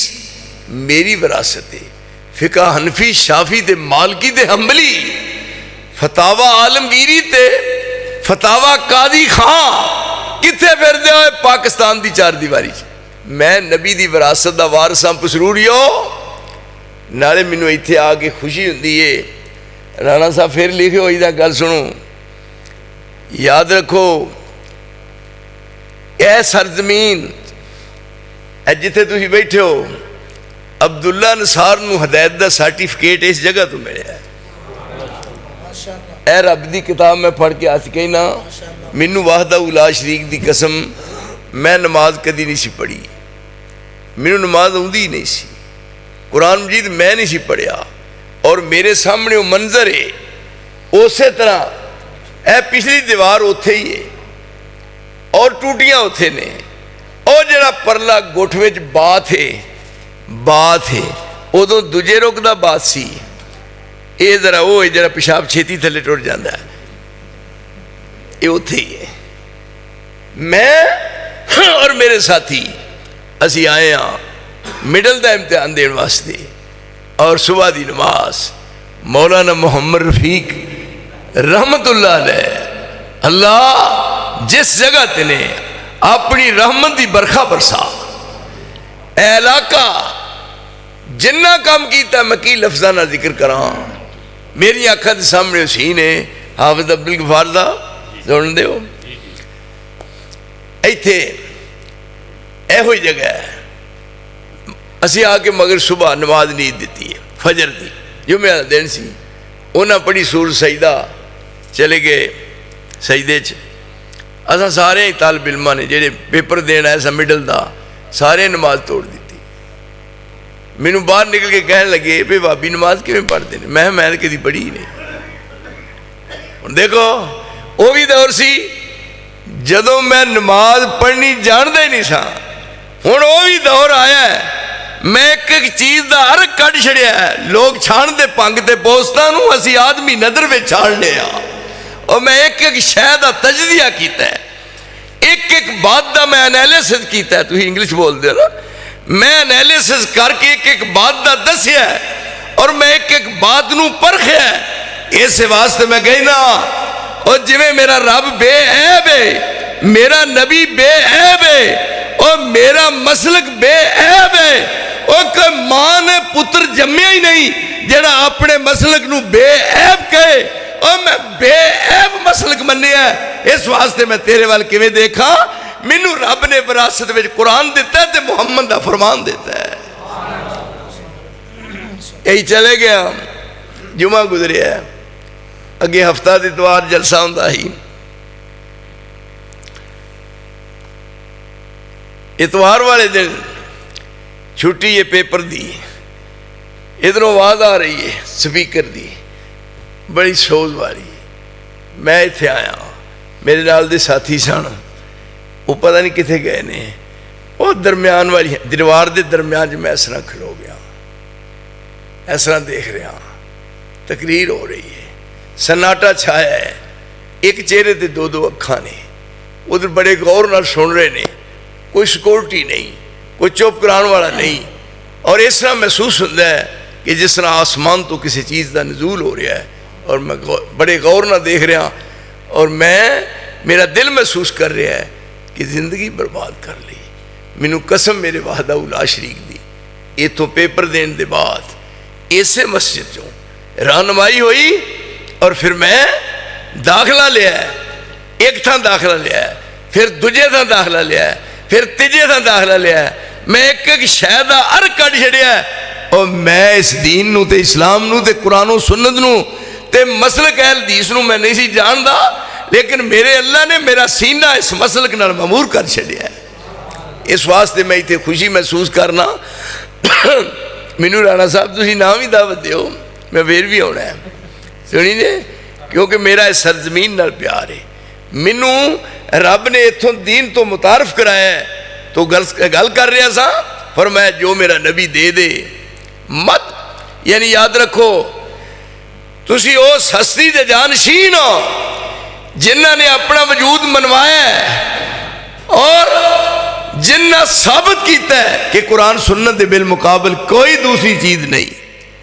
میری وراثت ہے. فقہ حنفی شافی تے مالکی تے حنبلی, فتاوی عالمگیری تے فتاوی قاضی خان کتنے پھر دے ہوئے پاکستان دی 4 دیواری. میں نبی دی وراثت دا وارث ہاں پسروریو. نالے مینوں ایتھے آ کے خوشی ہوندی ہے. رانا صاحب پھر لکھے ہوئی دا گل سنو, یاد رکھو اے سرزمین اے جتھے تسی بیٹھے ہو, عبداللہ نصار نو ہدایت دا سرٹیفکیٹ اس جگہ تو ملے ہے. اے رب دی کتاب میں پڑھ کے آس کہنا مینوں وحدہ لا شریک دی قسم میں نماز کدی نہیں سی پڑھی. مینوں نماز آتی نہیں سی. قرآن مجید میں نہیں سی پڑھیا. اور میرے سامنے وہ منظر ہے اسی طرح اے پچھلی دیوار اوتھے ہی ہے اور ٹوٹیاں اوتھے نے. اور جڑا پرلا گٹھ وچ بات ہے ادو دوجے رخ دا بات سی. یہ ذرا وہ جڑا پیشاب چھیتی تھلے ٹر جاتا ہے یہ اوتھے ہی ہے. میں اور میرے ساتھی اسی آئے ہاں مڈل دا امتحان دین واسطے. اور صبح دی نماز مولانا محمد رفیق رحمت اللہ علیہ اللہ جس جگہ تینے اپنی رحمت دی برکھا برسا. اے علاقہ جنہ کام کیتا میں کی لفظانہ ذکر کراں. میری آنکھاں دے سامنے اسی نے حافظ عبدالغفار دا سن دیو. ایتھے اے ہوئی جگہ ہے اسی آ کے مگر صبح نماز نیند دیتی ہے فجر دی جمعہ دن سی. انہاں پڑھی سور سجدہ چلے گئے سجدے چ. اساں سارے طالب علماں نے جڑے پیپر دینا ایسا مڈل دا سارے نماز توڑ دیتی. مینوں باہر نکل کے کہنے لگے بے بابی نماز کیویں پڑھتے ہیں؟ میں کدی پڑھی ہی نہیں. دیکھو وہ بھی دور سی جدوں میں نماز پڑھنی جاندا ہی نہیں سا. ہن وہ بھی دور آیا ہے میں ایک چیز دا عرق کٹ چھڑیا ہے. لوگ چھان دے پنگ تے پوسٹاں نوں اسی آدمی نظر وچ چھان لے آ. اور میں ایک شے دا تجزیہ کیتا ہے, ایک بات دا میں انالیسس کیتا ہے. تسی انگلش بول دے نا, میں انالیسس کر کے ایک بات دا دسیا ہے اور میں ایک بات نوں پرکھیا ہے. اس واسطے میں کہنا اور جویں میرا رب بے عیب ہے, میرا نبی بے عیب ہے اور میرا مسلک بے عیب ہے. اور کوئی ماں نے پتر جمیا ہی نہیں جڑا اپنے مسلک نو بے عیب کہے. اور میں بے عیب مسلک منیا ہے. اس واسطے میں تیرے وال کیویں دیکھا مینو رب نے وراثت میں قرآن دیتا ہے تے محمد دا فرمان دیتا ہے. یہی چلے گیا. جمعہ گزریا ہے, اگے ہفتہ دی اتوار جلسہ ہوندا ہی. اتوار والے دن چھٹی ہے پیپر دی, ادھروں آواز آ رہی ہے سپیکر دی بڑی سوز والی. میں اتنے آیا, میرے نال دے ساتھی سن, وہ پتہ نہیں کتنے گئے نے, وہ درمیان والی دیوار دے درمیان میں اس طرح کھلو گیا, اس طرح دیکھ رہا, تقریر ہو رہی ہے, سناٹا چھایا ہے, ایک چہرے تے دو دو اکھاں نے, ادھر بڑے غور نال سن رہے نے, کوئی سیکورٹی نہیں, کوئی چپ کران والا نہیں, اور اس طرح محسوس ہوتا ہے کہ جس طرح آسمان تو کسی چیز کا نزول ہو رہا ہے, اور میں بڑے غور نہ دیکھ رہا, اور میرا دل محسوس کر رہا ہے کہ زندگی برباد کر لی. مینوں قسم میرے وحدہ الا شریک دی, یہ تو پیپر دین دے بعد اسے مسجد چوں رہنمائی ہوئی, اور پھر میں داخلہ لیا ہے, ایک تھا داخلہ لیا ہے, پھر دوجے تھا داخلہ لیا ہے, پھر تیجے تھا داخلہ لیا ہے. میں ایک ایک شاید ار کٹ چھڑیا ہے, اور میں اس دین نو تے اسلام نو تے قرآن و سنت نو تے مسلک اہل حدیث نو میں نہیں سی جاندا, لیکن میرے اللہ نے میرا سینہ اس مسلک نال مامور کر چھڑیا ہے. اس واسطے میں اتنے خوشی محسوس کرنا. مینوں رانا صاحب تسی نام ہی دعوت دیو, میں پھر بھی ہونا ہے سنی جے, کیونکہ میرا اس سرزمین نال پیار ہے. مینوں رب نے اتھوں دین تو متعارف کرایا ہے, تو گل کر رہا سا, فرمایا جو میرا نبی دے دے مت, یعنی یاد رکھو تسی اس ہستی دے جانشین ہو جنہ نے اپنا وجود منوایا ہے, اور جنہ ثابت کیتا ہے کہ قرآن سنت دے بالمقابل کوئی دوسری چیز نہیں,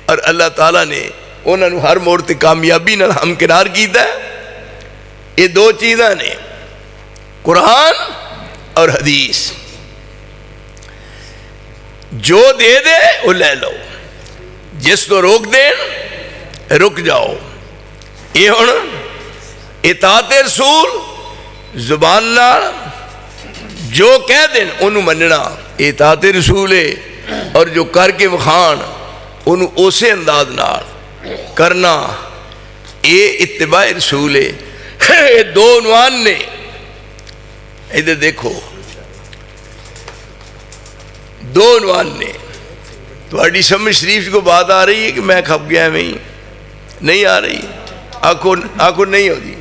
اور اللہ تعالیٰ نے انہوں نے ہر موڑ تے کامیابی نال ہمکنار کیتا ہے. یہ دو چیزاں نے, قرآن اور حدیث. جو دے دے وہ لے لو, جس کو روک دین رک جاؤ. یہ ہن اطاعت رسول زبان نال جو کہہ دین انہوں مننا اطاعت رسول ہے, اور جو کر کے وکھان انہوں اسے انداز نال کرنا یہ اتباع رسول ہے. یہ دو عنوان نے. ادھر دیکھو, دو عنوان نے. تھوڑی سمجھ شریف کو بات آ رہی ہے کہ میں کھپ گیا میں ہی نہیں آ رہی, آنکھوں نہیں ہوتی.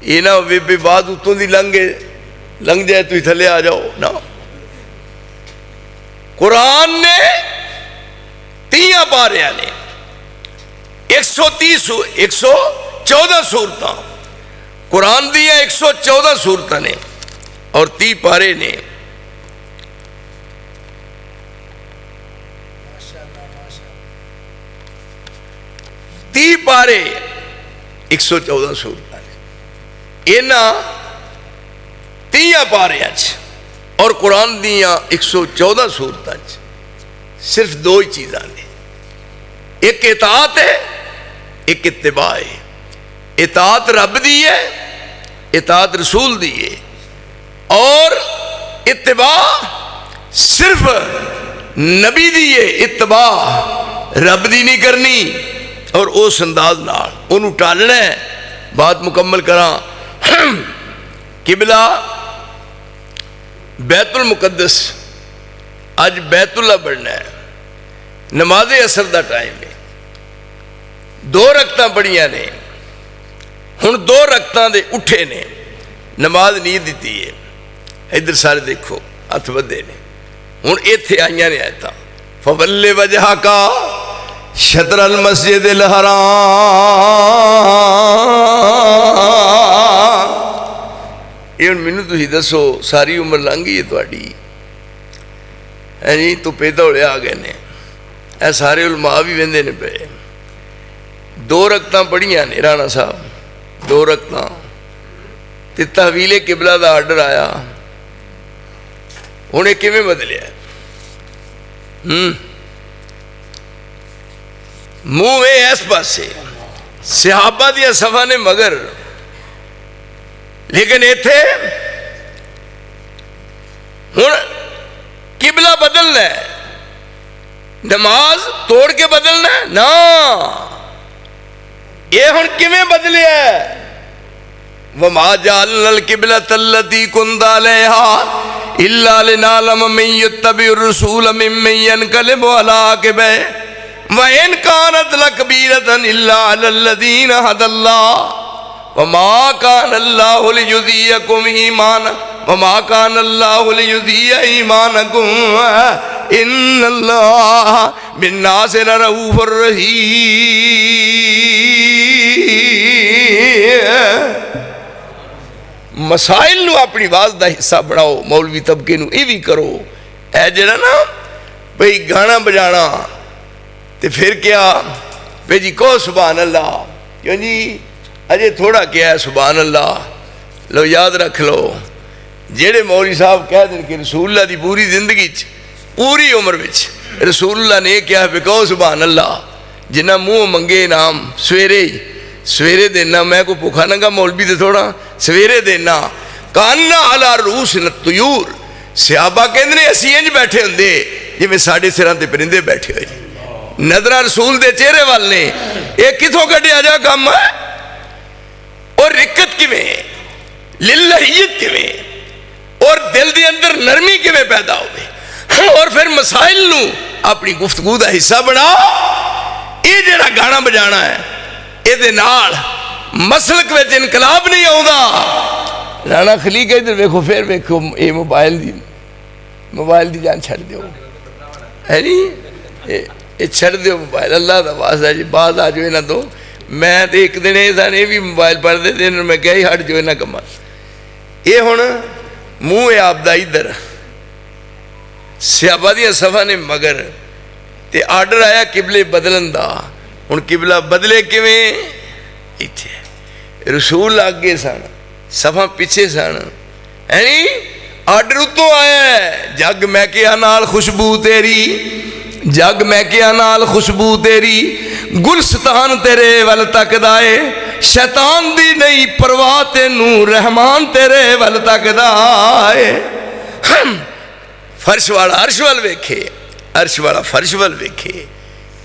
یہ نہ بے بات اتوں دی لنگ جائے تو تھلے آ جاؤ نا. قرآن نے 30 پاریاں نے 114 سورتاں, قرآن دیا 114 سورتاں نے, اور 30 پارے نے. تی پارے 114 سورتاں نے, اینا 30 پارے اچھ, اور قرآن دیا 114 سورتاں اچھ صرف دو ہی چیزاں نے, ایک اطاعت ہے, ایک اتباع ہے. اطاعت رب دی ہے, اطاعت رسول دی ہے, اور اتباع صرف نبی دی ہے. اتباع رب دی نہیں کرنی, اور اس انداز نال انہوں ٹالنا ہے. بات مکمل کراں. قبلہ بیت المقدس, آج بیت اللہ بڑھنا ہے, نماز عصر دا ٹائم ہے, 2 رکعتاں پڑھیاں نے, ہن 2 رکعتاں دے اٹھے نے, نماز نہیں دیتی ہے. ادھر سارے دیکھو ہاتھ بدے نے. ہن ایتھے آئیاں نے آیتاں, فَوَلِّ وَجْهَكَ شطر المسجد الحرام. یہ مینوں تسی دسو, ساری عمر لنگ گئی ہے تہاڈی, جی تو پیدا ہوئے آ گئے نے, اے سارے علماء بھی ویندے نے پے. 2 رکعتاں پڑھیاں نے رانا صاحب, 2 رکعتاں, تے تحویل قبلہ دا آرڈر آیا. ہن کیویں بدلیا ہے؟ منہ اس پاسے صحابہ دیا صفا نے مگر, لیکن ایتھے ہوں قبلہ بدلنا ہے، نماز توڑ کے بدلنا ہے نا، یہ ہوں کیویں بدلیا ہے؟ وما جعلنا القبلۃ التی كنت علیہا الا لنعلم من یتبع الرسول ممن ينقلب علی عقبیہ وإن كانت لكبيرة إلا على الذين هدى الله وما كان الله ليضيعكم إيمانكم إن الله بالناس لرؤوف رحيم۔ مسائل نو اپنی آواز دا حصہ بناؤ، مولوی طبقے نو یہ بھی کرو، اے جڑا نا بھئی گانا بجانا تے پھر کیا بھئی جی کہو سبحان اللہ، کیوں جی اجے تھوڑا کیا ہے سبحان اللہ، لو یاد رکھ لو جیڑے مولوی صاحب کہہ دیں کہ رسول اللہ دی پوری زندگی پوری عمر وچ رسول اللہ نے کیا ہے کہو سبحان اللہ، جنہ منہ منگے نام سویرے دینا، میں کو بھوکا ننگا مولوی دے تھوڑا سویرے دینا، کاننا علی رؤوس الطیور، صحابہ کہندے اسی انج بیٹھے ہوندے جویں ساڈے سراں تے پرندے بیٹھے ہوئے، نظرہ رسول دے چہرے والے یہ کتوں کڈیا جا کام ہے، اور رکت کیویں للہیت کیویں اور دل دے اندر نرمی کیویں پیدا ہوئے، اور پھر مسائل نو اپنی گفتگو دا حصہ بنا۔ یہ جڑا گانا بجانا ہے یہ دے نال مسلک وچ انقلاب نہیں آؤں۔ رانا خلیق ادھر ویکھو، پھر ویکھو یہ موبائل دی جان چھڑ دیو ہے نہیں، یہ چھڑ دیو موبائل، اللہ دا واسطہ جی بعض آ جو نہ دو، میں تو ایک دن یہ بھی موبائل پڑھ دے دن میں کہا ہی ہٹ جو نہ کما، یہ ہوں منہ ہے آپ دا ادھر صحابہ دیاں صفحہ نے مگر تے آرڈر آیا قبلے بدلن دا، ہوں قبلہ بدلے کیویں؟ ایتھے رسول آگے سن، صفحہ پیچھے سن، یعنی آرڈر اتوں آیا ہے، جگ میں کیا نال خوشبو تیری، جگ میں کیا نال خوشبو تیری، گلستان تیرے ول تک دائے، شیطان دی نہیں پرواہ تینوں، رحمان تیرے ول تک دائے۔ فرش والا عرش وال ویکھے، عرش والا فرش وال ویکھے،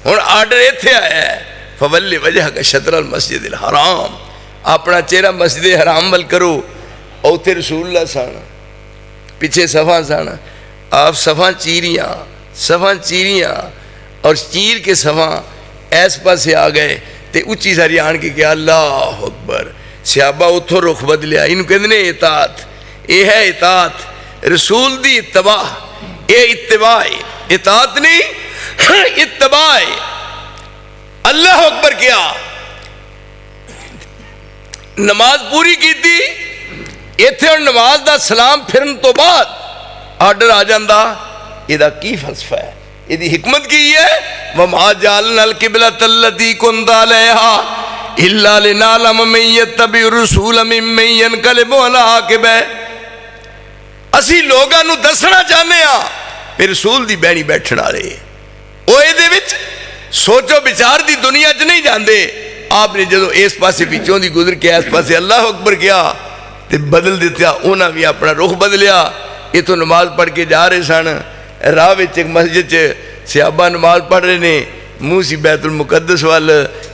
ہن آرڈر ایتھے آیا ہے فولی وجہک شطر المسجد الحرام، اپنا چہرہ مسجد حرام ول کرو، اوتھے رسول اللہ سن، پیچھے صفحہ سن، آپ صفحہ چیریاں اور چیر کے صفحہ ایس پاسے آ گئے تے اچھی ساری آن کے کیا اللہ اکبر، صحابہ اتھو رخ بدلیا، انہوں کہتے ہیں اطاعت، یہ ہے اطاعت رسول دی اتباع، یہ اتباع اطاعت نہیں اتباع۔ اللہ اکبر کیا، نماز پوری کی تھی ایتھے، اور نماز دا سلام پھرن تو بعد آرڈر آ جاندہ، یہ دا کی فلسفہ ہے، یہ دی حکمت کی ہے، وَمَا جَعَلْنَا الْقِبْلَةَ الَّتِي كُنْتَ عَلَيْهَا إِلَّا لِنَعْلَمَ مَن يَتَّبِعُ الرَّسُولَ مِمَّن يَنقَلِبُ عَلَىٰ عَقِبَیہ، اسی لوگاں نو دسنا چاہنے ہاں پھر رسول دی بینی بیٹھنا رہے، وہ یہ دے وچ سوچو بچار دی دنیا چ نہیں جاندے، آپ نے جدو اس پاسے پیچھوں دی گزر کے اس پاسے اللہ اکبر کیا تے بدل دیتا، انہاں بھی اپنا رخ بدلیا، یہ تو نماز پڑھ کے جا رہے سن، راہ وچ ایک مسجد چ صحابہ نماز پڑھ رہے نے، منہ سی بیت المقدس وال،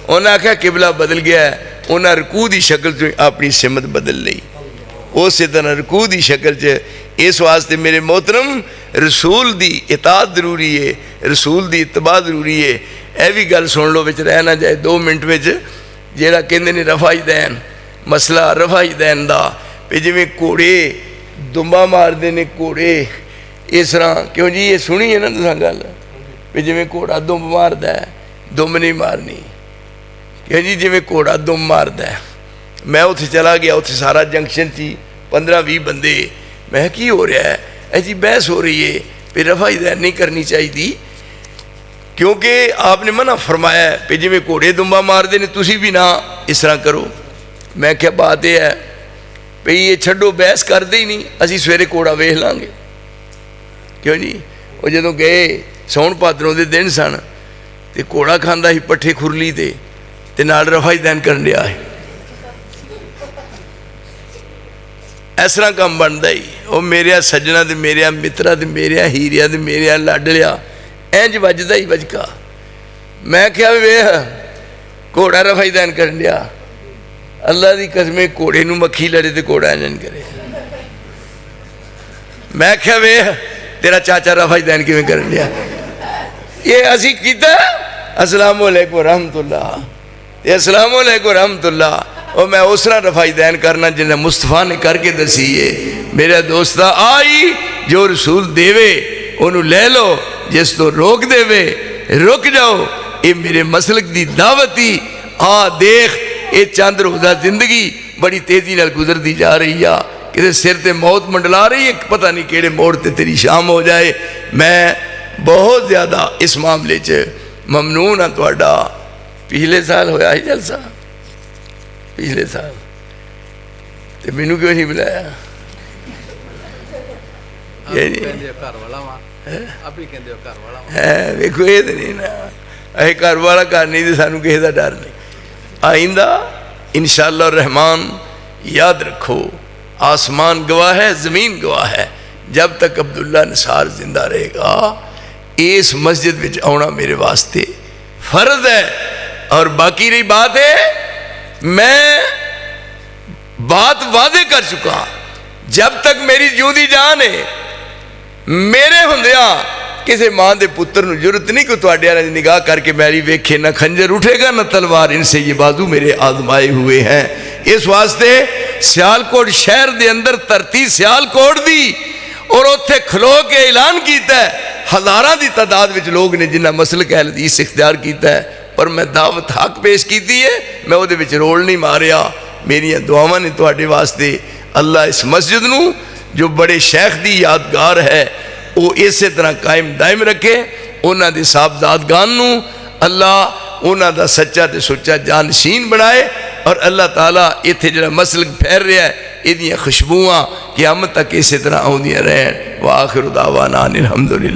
انہاں کہا قبلہ بدل گیا ہے، انہاں رکوع دی شکل چ اپنی سمت بدل لئی، اسی طرح رکوع دی شکل چ۔ اس واسطے میرے محترم رسول دی اطاعت ضروری ہے، رسول دی اتباع ضروری ہے۔ اے بھی گل سن لو وچ رہنا جائے 2 منٹ وچ، جیڑا کہندے نے رفع دین، مسئلہ رفع دین دا، پہ جویں گھوڑے دمبا مار دے نے گھوڑے اس طرح، کیوں جی یہ سنی ہے نا تساں گل، پہ جویں گھوڑا دمب ماردا ہے، دم نہیں مارنی، کیوں جی جویں گھوڑا دم ماردا ہے۔ میں اتھے چلا گیا، اتھے سارا جنکشن تھی، 15-20 بندے، میں کی ہو رہا ہے؟ اے جی بحث ہو رہی ہے پہ رفع دین نہیں کرنی چاہیے دی، کیونکہ آپ نے منع فرمایا ہے پہ جی میں گھوڑے دمبا مار دے نے تسی بھی نہ اس طرح کرو۔ میں کیا بات یہ ہے پہ یہ چھڈو بحث کر دے ہی نہیں، اسی سویرے گھوڑا ویکھ لیں گے، کیوں جی؟ وہ جدوں گئے سون پادروں دے دن سن تے گھوڑا کھاندا ہی پٹھے کھرلی تے نال رفع دین کرن ڈیا ہے، اس طرح کام بنتا ہی۔ وہ میرے سجنا تے میرے مترا تے میرے ہیریا تے میرے لاڈلیا اینج وجدا ہی وجکا میں کیا وے گھوڑا رفائی دین کرن دیا اللہ دی قسم گھوڑے نو مکھی لڑے تے گھوڑا اینج کرے میں کیا وے تیرا چاچا رفائی دین کیویں کرن دیا یہ اسی کیتا السلام علیکم ورحمت اللہ السلام علیکم ورحمت اللہ اور میں اس طرح رفائی دین کرنا جنہیں مصطفیٰ نے کر کے دسیے میرا دوستہ آئی جو رسول دے وے انہوں لے لو جس تو روک دے وے رک جاؤ یہ میرے مسلک دی دعوتی دیکھ یہ چند روزہ زندگی بڑی تیزی نال گزر دی جا رہی ہے کہ سر تے موت منڈلا رہی ہے پتہ نہیں کیڑے موڑ تے تیری شام ہو جائے میں بہت زیادہ اس معاملے چ ممنون ہاں تہاڈا پچھلے سال ہویا ہی جلسہ پچھلے سال تے مینوں کیوں نہیں بلایا ویکھو یہ تو نہیں نا اے گھر والا گھر نہیں تو سانوں کسی کا ڈر نہیں آئندہ انشاءاللہ الرحمن یاد رکھو آسمان گواہ ہے زمین گواہ ہے جب تک عبداللہ نثار زندہ رہے گا اس مسجد وچ آنا میرے واسطے فرض ہے اور باقی رہی بات ہے میں بات واضح کر چکا جب تک میری جیوندی جان ہے میرے ہوندیاں کسی ماں دے پتر نو ضرورت نہیں کہ تواڈے والے نگاہ کر کے میری ویکھے نہ خنجر اٹھے گا نہ تلوار ان سے یہ بازو میرے آزمائے ہوئے ہیں اس واسطے سیالکوٹ شہر دے اندر ترتی سیالکوٹ دی اور اتھے کھلو کے اعلان کیتا ہے ہزاراں دی تعداد وچ لوگ نے جنہ مسلک اہل حدیث اختیار کیتا ہے پر میں دعوت حق پیش کیتی ہے میں وہ دے وچ رول نہیں ماریا میری دعاواں نے تواڈے واسطے اللہ اس مسجد نو جو بڑے شیخ دی یادگار ہے وہ اسی طرح قائم دائم رکھے انہاں دے صاحبزادگان نو اللہ انہاں دا سچا تے سچا جانشین بنائے اور اللہ تعالیٰ اتھے جڑا مسلک پھیر رہا ہے ادیاں خوشبوواں قیامت تک اسی طرح آؤندیاں رہن وآخر دعوانا الحمدللہ